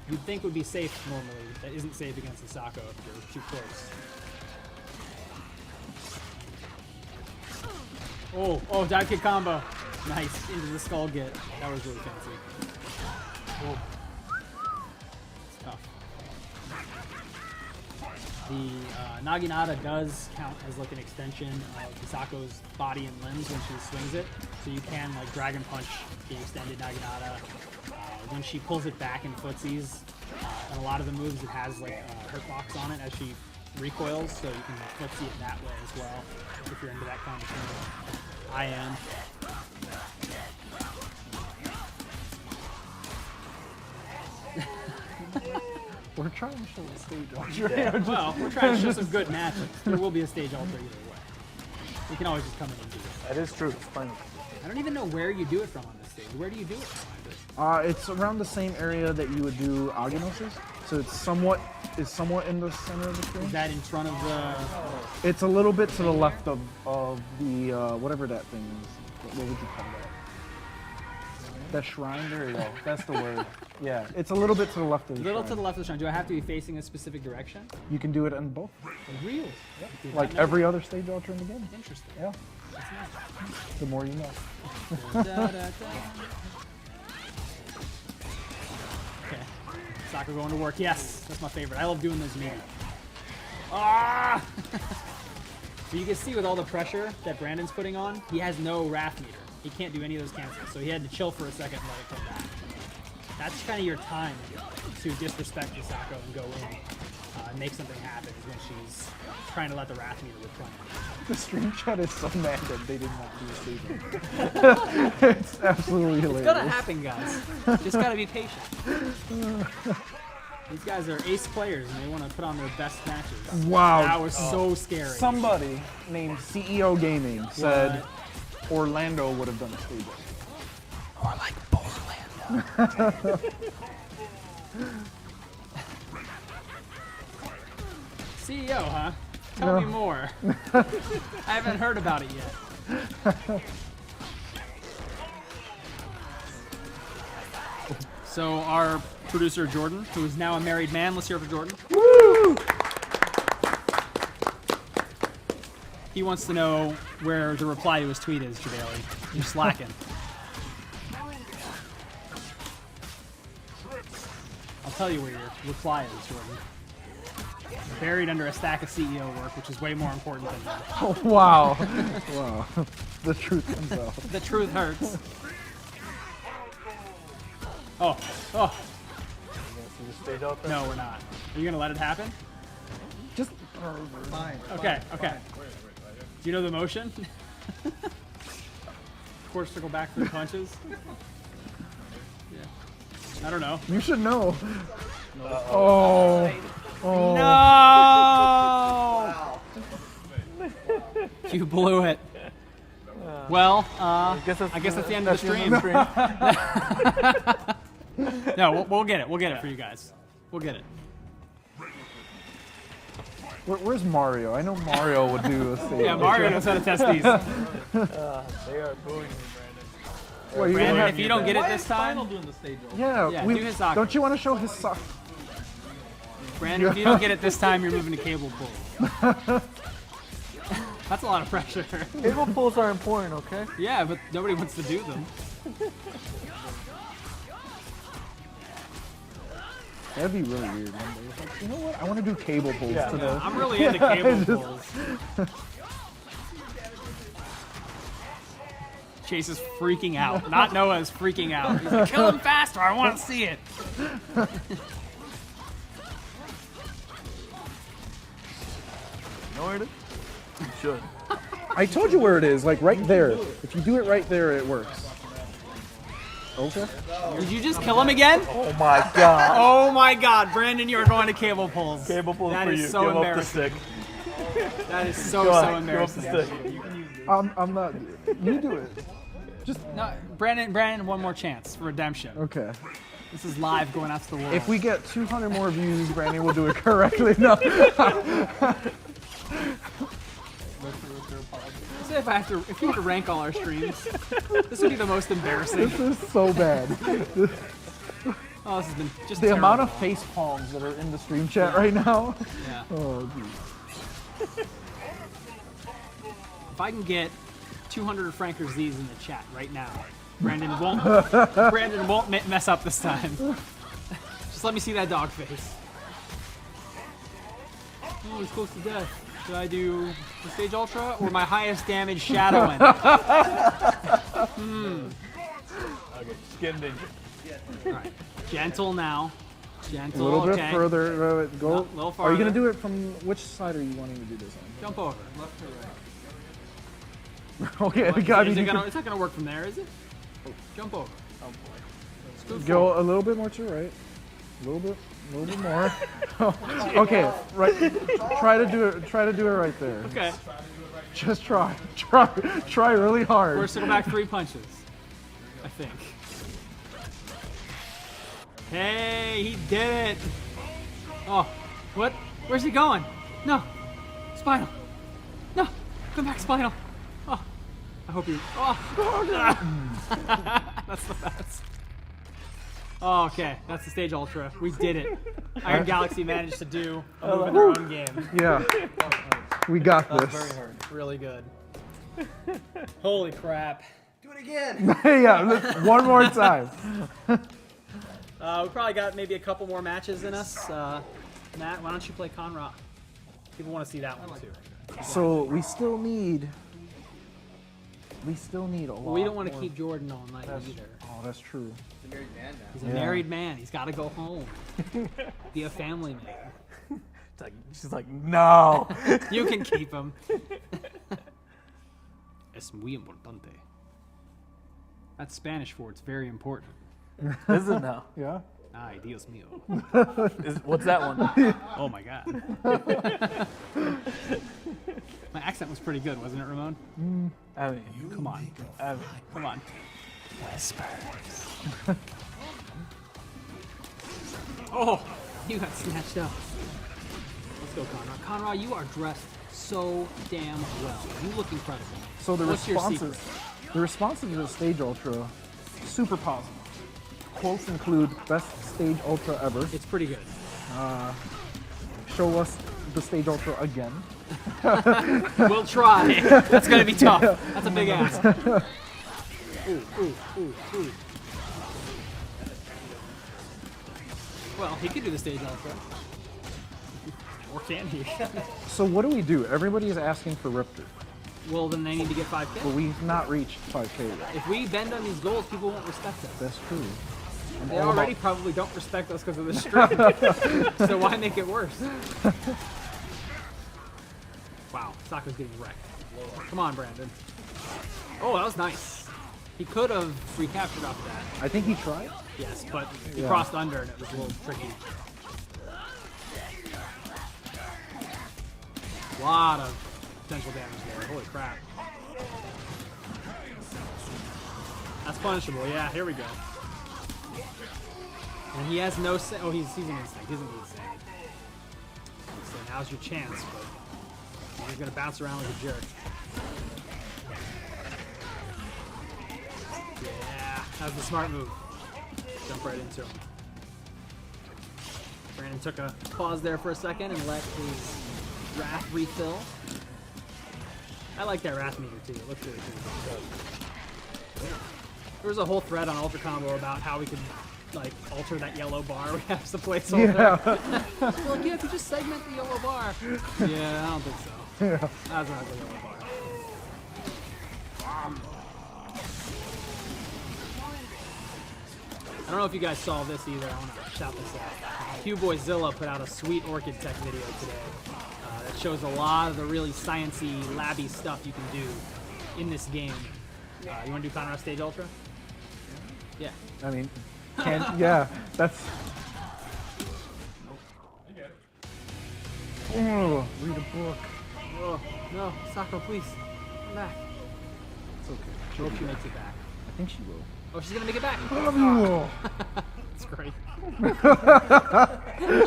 you'd think would be safe normally that isn't safe against Hisako if you're too close. Oh, dive kick combo. Nice, into the skull get. That was really fancy. Oh. It's tough. The Naginata does count as like an extension of Hisako's body and limbs when she swings it. So you can like Dragon Punch the extended Naginata. When she pulls it back in footsies, and a lot of the moves it has like hurtbox on it as she recoils, so you can footsie it that way as well if you're into that kind of thing. I am. We're trying to show the stage alter. Yeah. Well, we're trying to show some good matches. There will be a stage alter either way. You can always just come in and do it. That is true. It's fine. I don't even know where you do it from on this stage. Where do you do it from? It's around the same area that you would do Aganos's. So it's somewhat in the center of the screen. Is that in front of the... It's a little bit to the left of the, whatever that thing is. What would you call that? That shrine? There you go. That's the word. Yeah, it's a little bit to the left of the Little shrine. to the left of the shrine. Do I have to be facing a specific direction? You can do it in both. Really? Yep. Like every other stage alter in the game. Interesting. Yeah. That's nice. The more you know. Okay. Soccer going to work. Yes, that's my favorite. I love doing those meetings. Ah! So you can see with all the pressure that Brandon's putting on, he has no wrath meter. He can't do any of those cancels, so he had to chill for a second and let it come back. That's kind of your time to disrespect Hisako and go in and make something happen is when she's trying to let the wrath meter replenish. The stream chat is so mad that they did not do a stage. It's absolutely hilarious. It's gonna happen, guys. Just gotta be patient. These guys are ace players and they want to put on their best matches. Wow. That was so scary. Somebody named CEO Gaming said Orlando would have done a stage. Or like Orlando. CEO, huh? Tell me more. I haven't heard about it yet. So our producer Jordan, who is now a married man, let's hear it for Jordan. Woo! He wants to know where the reply to his tweet is, Jabali. You're slacking. I'll tell you where your reply is, Jordan. Buried under a stack of CEO work, which is way more important than that. Oh, wow. Wow. The truth comes out. The truth hurts. Oh. No, we're not. Are you going to let it happen? Just fine. Okay, okay. Do you know the motion? Quarter circle back for the punches? Yeah. I don't know. You should know. Oh. Oh. No! You blew it. Well, I guess that's the end of the stream. No, we'll get it. We'll get it for you guys. We'll get it. Where's Mario? I know Mario would do a stage. Yeah, Mario knows how to test these. They are booing me, Brandon. Brandon, if you don't get it this time, Yeah, do Hisako. don't you want to show Hisako? Brandon, if you don't get it this time, you're moving to cable pull. That's a lot of pressure. Cable pulls are important, okay? Yeah, but nobody wants to do them. That'd be really weird one day. It's like, you know what? I want to do cable pulls today. I'm really into cable pulls. Chase is freaking out. Not Noah is freaking out. He's like, kill him faster. I want to see it. You know where it is? You should. I told you where it is, like right there. If you do it right there, it works. Okay. Did you just kill him again? Oh my god. Oh my god, Brandon, you are going to cable pulls. Cable pull That for is you. so Give embarrassing. up the stick. That is so Go on, embarrassing. Give up the stick. I'm not. You do it. No, Brandon, one more chance for redemption. Okay. This is live going out to the world. If we get 200 more views, Brandon will do it correctly. No. Say if you had to rank all our streams, this would be the most embarrassing. This is so bad. Oh, this has been just The terrible. amount of face palms that are in the stream chat right now. Yeah. Oh, geez. If I can get 200 Franker Z's in the chat right now, Brandon won't mess up this time. Just let me see that dog face. Oh, he's close to death. Should I do the Stage Ultra or my highest damage Shadowing? Okay, skin ninja. Alright. Gentle now. Gentle, A little bit okay. further. Go. No, a little Are you farther. going to do it from which side are you wanting to do this Jump over. Left to right. on? Okay, What, God, is you it can it's not going to work from there, is it? Jump over. Oh boy. Scoot go forward. a little bit more to the right. A little bit more. Okay, right. Try to do it right there. Okay. Just try really hard. We're still back 3 punches. I think. Hey, he did it. Oh, what? Where's he going? No. Spinal. No. Come back, Spinal. Oh, I hope you. Oh. That's the best. Oh, okay, that's the Stage Ultra. We did it. Iron Galaxy managed to do a move in their own game. Yeah. We got this. Very hard. Really good. Holy crap. Do it again. Yeah, one more time. We probably got maybe a couple more matches in us. Matt, why don't you play Conra? People want to see that one too. So we still need a lot. We don't want to more. keep Jordan all night either. Oh, that's true. He's a married man now. He's a married man. He's got to go home. Be a family man. She's like, no. You can keep him. Es muy importante. That's Spanish for it's very important. Is it now? Yeah. Ay, Dios mío. What's that one? Oh my God. My accent was pretty good, wasn't it, Ramon? I mean, Come on. Come on. Whispers. Oh, you got snatched up. Let's go, Conrad. Conrad, you are dressed so damn well. You look incredible. So the What's your responses to the Stage Ultra, super positive. Quotes include best Stage Ultra ever. It's pretty good. Show us the Stage Ultra again. We'll try. That's gonna be tough. That's a big ask. Ooh. Well, he could do the Stage Ultra. Or can he? So what do we do? Everybody is asking for Riptor, Well, then they need to get 5K. but we've not reached 5K yet. If we bend on these goals, people won't respect us. That's true. They already probably don't respect us because of the stream. So why make it worse? Wow, Hisako's getting wrecked. Come on, Brandon. Oh, that was nice. He could have recaptured off that. I think he tried. Yes, but he Yeah. crossed under and it was a little tricky. A lot of potential damage there. Holy crap. That's punishable. Yeah, here we go. And he has no sa- oh, he's an instinct. He doesn't need save. So now's your chance, but he's gonna bounce around like a jerk. Yeah, that was the smart move. Jump right into him. Brandon took a pause there for a second and let his wrath refill. I like that wrath meter too. It looks really cool. There was a whole thread on Ultra Combo about how we could like alter that yellow bar we have as a placeholder. Yeah. We're like, yeah, if you just segment the yellow bar. Yeah, I don't think so. That's not the yellow bar. I don't know if you guys saw this either. I want to shout this out. Q-Boyzilla put out a sweet Orchid Tech video today that shows a lot of the really sciencey, labby stuff you can do in this game. You want to do Conrad Stage Ultra? Yeah. I mean, yeah, that's. Oh, read a book. Oh, no, Hisako, please. Come back. It's okay. I hope she makes it back. I think she will. Oh, she's gonna make it back. Oh. That's great.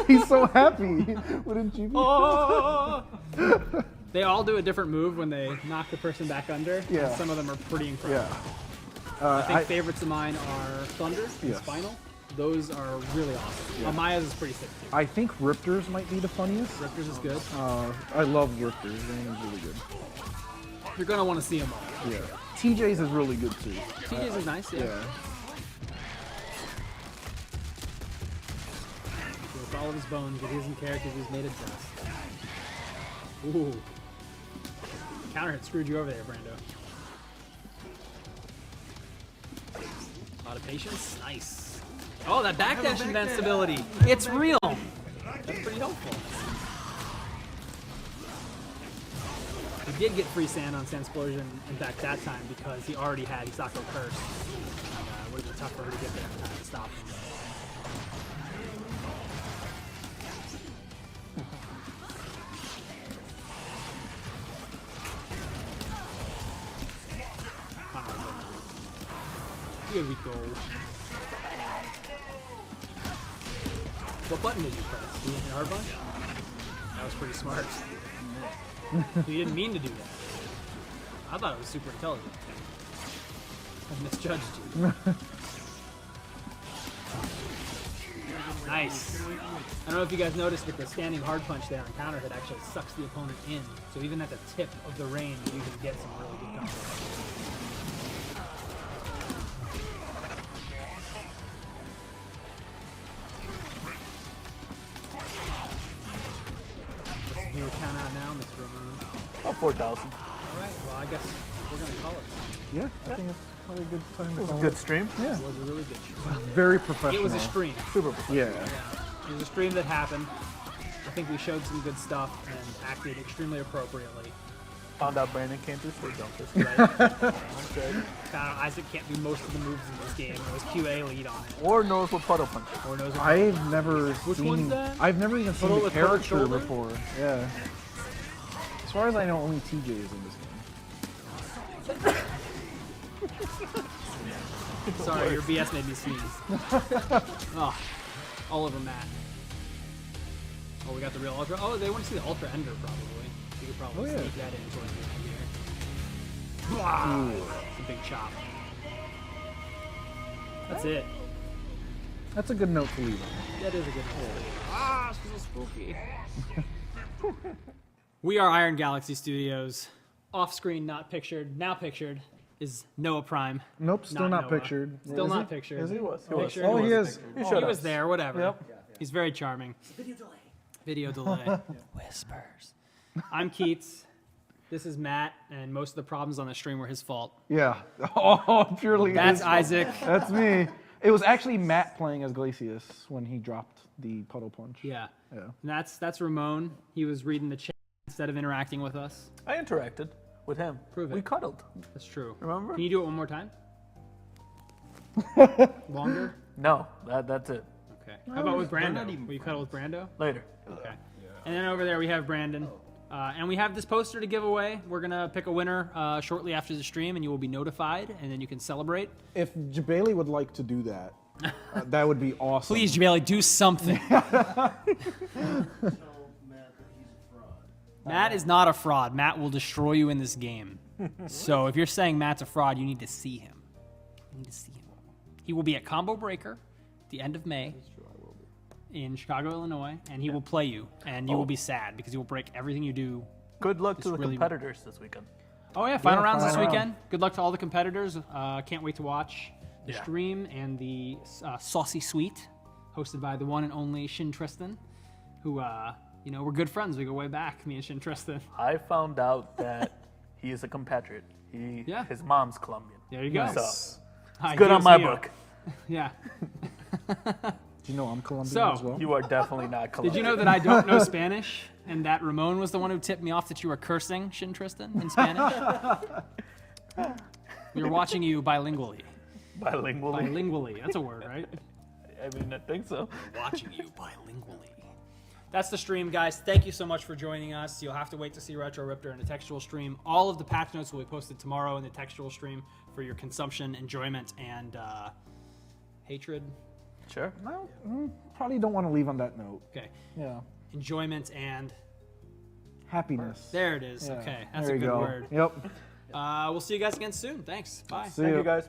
He's so happy. Wouldn't you be? Oh! They all do a different move when they knock the person back under. Yeah. And some of them are pretty incredible. Yeah. I think favorites of mine are Thunder and Yes. Spinal. Those are really awesome. Yeah. Maya's is pretty sick too. I think Riptors might be the funniest. Riptors is good. I love Riptors. They're really good. You're gonna want to see them all. Yeah. TJ's is really good too. TJ's is nice, yeah. With all of his bones, but he doesn't care because he's made of dust. Ooh. Counter hit screwed you over there, Brando. A lot of patience. Nice. Oh, that backdash invincibility. It's real. That's pretty helpful. He did get free sand on Sandsplosion, in fact, that time because he already had Hisako Curse. It would have been tough for her to get there in time to stop him. Here we go. What button did you press? Did you hit hard bunch? That was pretty smart. You didn't mean to do that. I thought it was super intelligent. I misjudged you. Nice. I don't know if you guys noticed, but the standing hard punch there on counter hit actually sucks the opponent in. So even at the tip of the range, you can get some really good combos. You were counting out now, Mr. Ramon. About 4,000. All right, well, I guess we're going to call it. Yeah, I think it's probably a good time to It was call a good it. stream. Yeah. It was a really good show. Very professional. It was a stream. Super professional. Yeah. Yeah. It was a stream that happened. I think we showed some good stuff and acted extremely appropriately. Found out Brandon came through stage jumpers. Right? Okay. Found out Isaac can't do most of the moves in this game. It was QA lead on it. Or knows what puddle punch is. Or knows what I've never Which seen. one's that? I've never even seen Puddle the with covered character shoulder? before. Yeah. As far as I know, only TJ is in this game. Sorry, your BS made me sneeze. Oh, all over Matt. Oh, we got the real Ultra. Oh, they want to see the Ultra Ender, probably. You could probably Oh, yeah. sneak that in towards the end here. Wow. It's a big chop. That's it. That's a good note to leave on. That is a good one. Ah, it's so spooky. We are Iron Galaxy Studios. Off screen, not pictured. Now pictured is Noah Prime. Nope, still not Noah. pictured. Still Is not he? pictured. Is he? Pictured. Oh, he is. He was there, whatever. Yep. He's very charming. Video delay. Whispers. I'm Keats. This is Matt, and most of the problems on the stream were his fault. Yeah. Oh, purely. That's his- Isaac. That's me. It was actually Matt playing as Glacius when he dropped the puddle punch. Yeah. Yeah. And that's Ramon. He was reading the chat instead of interacting with us. I interacted with him. Prove it. We cuddled. That's true. Remember? Can you do it one more time? Longer? No, that's it. Okay. How about with Brando? Will you cuddle with Brando? Later. Okay. And then over there we have Brandon. And we have this poster to give away. We're going to pick a winner shortly after the stream, and you will be notified, and then you can celebrate. If Jabali would like to do that, that would be awesome. Please, Jabali, do something. Matt is not a fraud. Matt will destroy you in this game. So if you're saying Matt's a fraud, you need to see him. You need to see him. He will be at Combo Breaker at the end of May in Chicago, Illinois, and he will play you, and you will be sad because he will break everything you do. Good luck to the really- competitors this weekend. Oh yeah, final rounds this final round. weekend. Good luck to all the competitors. Can't wait to watch the Yeah. stream and the Saucy Suite, hosted by the one and only Shin Tristan, who we're good friends. We go way back, me and Shin Tristan. I found out that he is a compatriot. Yeah. His mom's Colombian. There you go. So, Hi, good on Dios my mío. book. Yeah. Do you know I'm Colombian So, as well? You are definitely not Colombian. Did you know that I don't know Spanish and that Ramon was the one who tipped me off that you were cursing, Shin Tristan, in Spanish? We were watching you bilingually. Bilingually? Bilingually. That's a word, right? I mean, I think so. Watching you bilingually. That's the stream, guys. Thank you so much for joining us. You'll have to wait to see Retro Riptor in the textual stream. All of the patch notes will be posted tomorrow in the textual stream for your consumption, enjoyment, and hatred. Sure. No, probably don't want to leave on that note. Okay. Yeah. Enjoyment and Happiness. there it is. Yeah. Okay, that's There a you good go. word. Yep. We'll see you guys again soon. Thanks. Bye. See Thank ya. you, guys.